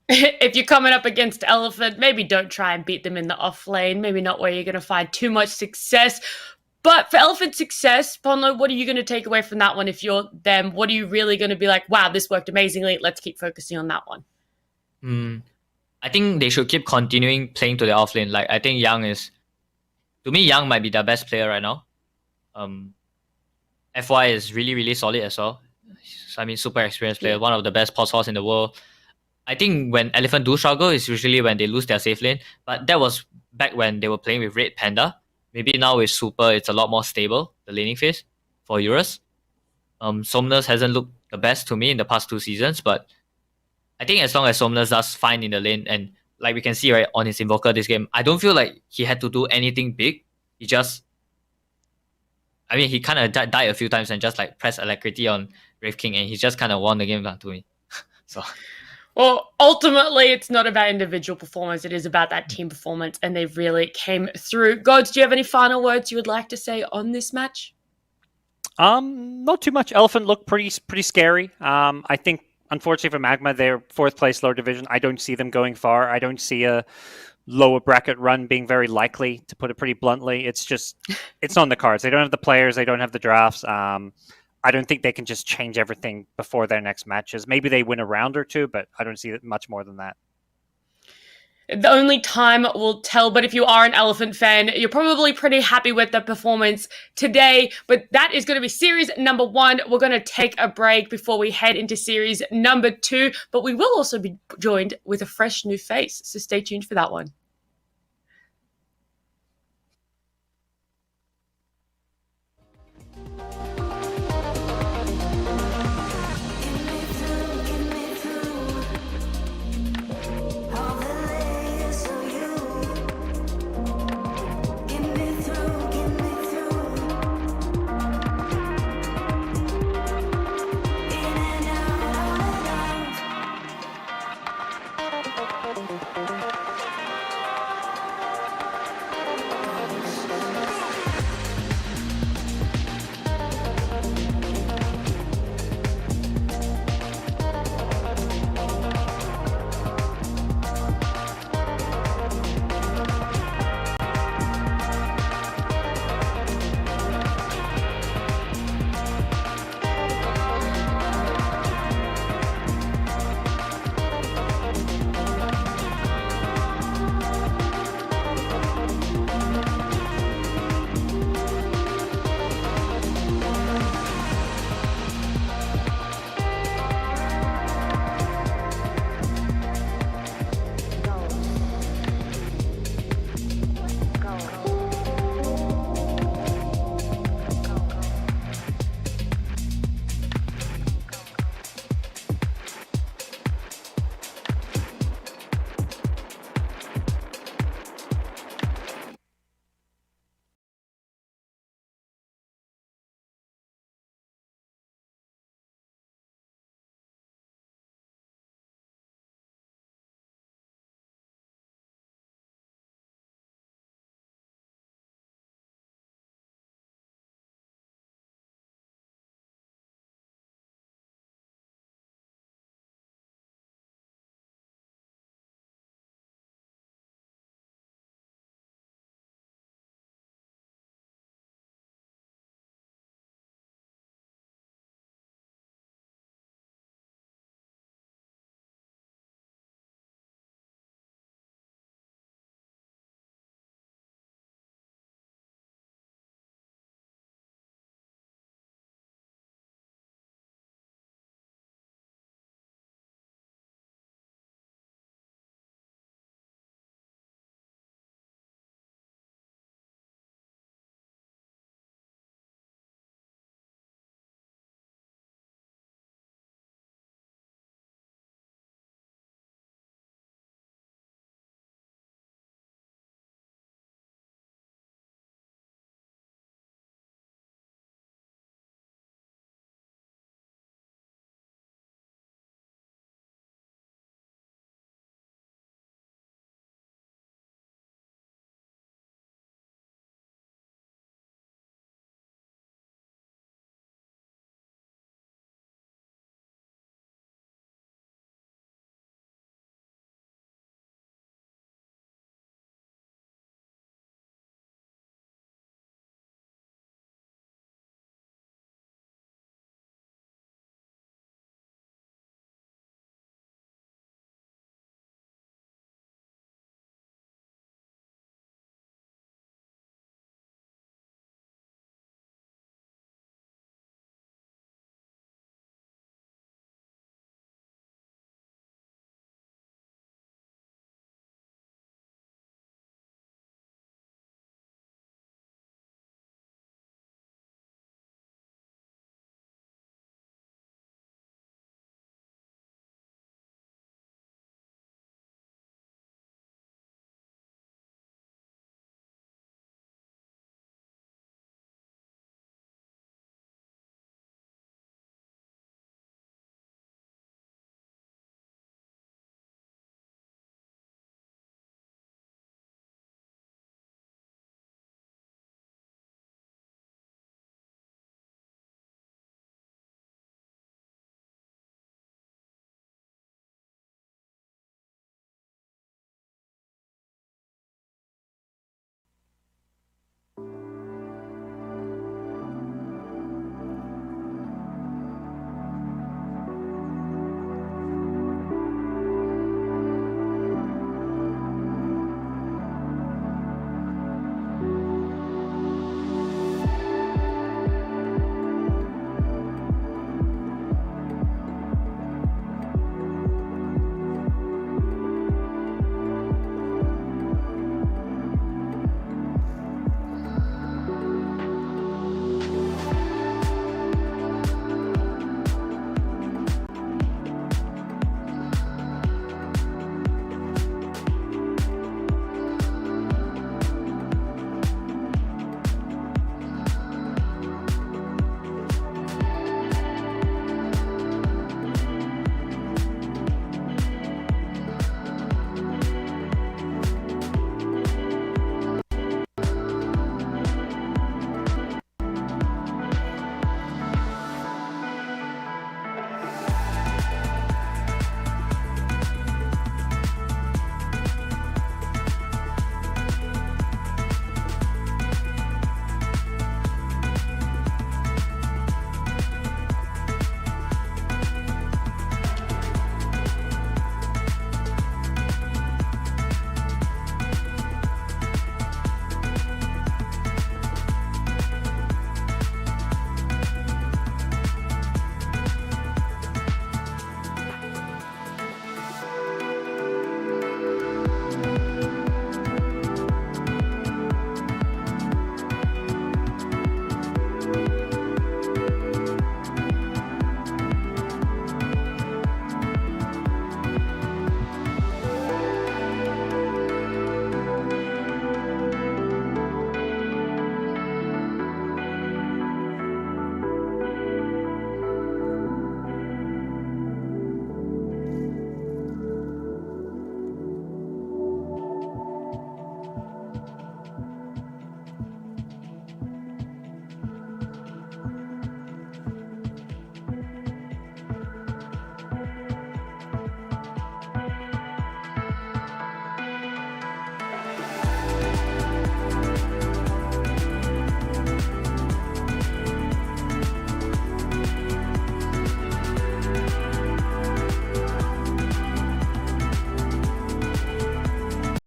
If you're coming up against Elephant, maybe don't try and beat them in the off lane. Maybe not where you're going to find too much success. But for Elephant's success, Ponlo, what are you going to take away from that one if you're them? What are you really going to be like, wow, this worked amazingly, let's keep focusing on that one? I think they should keep continuing playing to their off lane. Like, I think to me, Young might be their best player right now. FY is really, really solid as well. I mean, super experienced player, one of the best pulse horse in the world. I think when Elephant do struggle is usually when they lose their safe lane. But that was back when they were playing with Red Panda. Maybe now with Super, it's a lot more stable, the laning phase for Eurus. Somnus hasn't looked the best to me in the past 2 seasons, but I think as long as Somnus does fine in the lane, and like we can see right on his Invoker this game, I don't feel like he had to do anything big. He kind of died a few times and just like pressed Alacrity on Wraith King, and he just kind of won the game to me. So, well, ultimately, it's not about individual performance. It is about that team performance, and they really came through. GoDz, do you have any final words you would like to say on this match? Not too much. Elephant looked pretty scary. I think, unfortunately for MagMa, they're 4th place lower division. I don't see them going far. I don't see a lower bracket run being very likely, to put it pretty bluntly. It's not on the cards. They don't have the players. They don't have the drafts. I don't think they can just change everything before their next matches. Maybe they win a round or 2, but I don't see much more than that. The only time will tell, but if you are an Elephant fan, you're probably pretty happy with the performance today. But that is going to be series number 1. We're going to take a break before we head into series number 2, but we will also be joined with a fresh new face, so stay tuned for that one.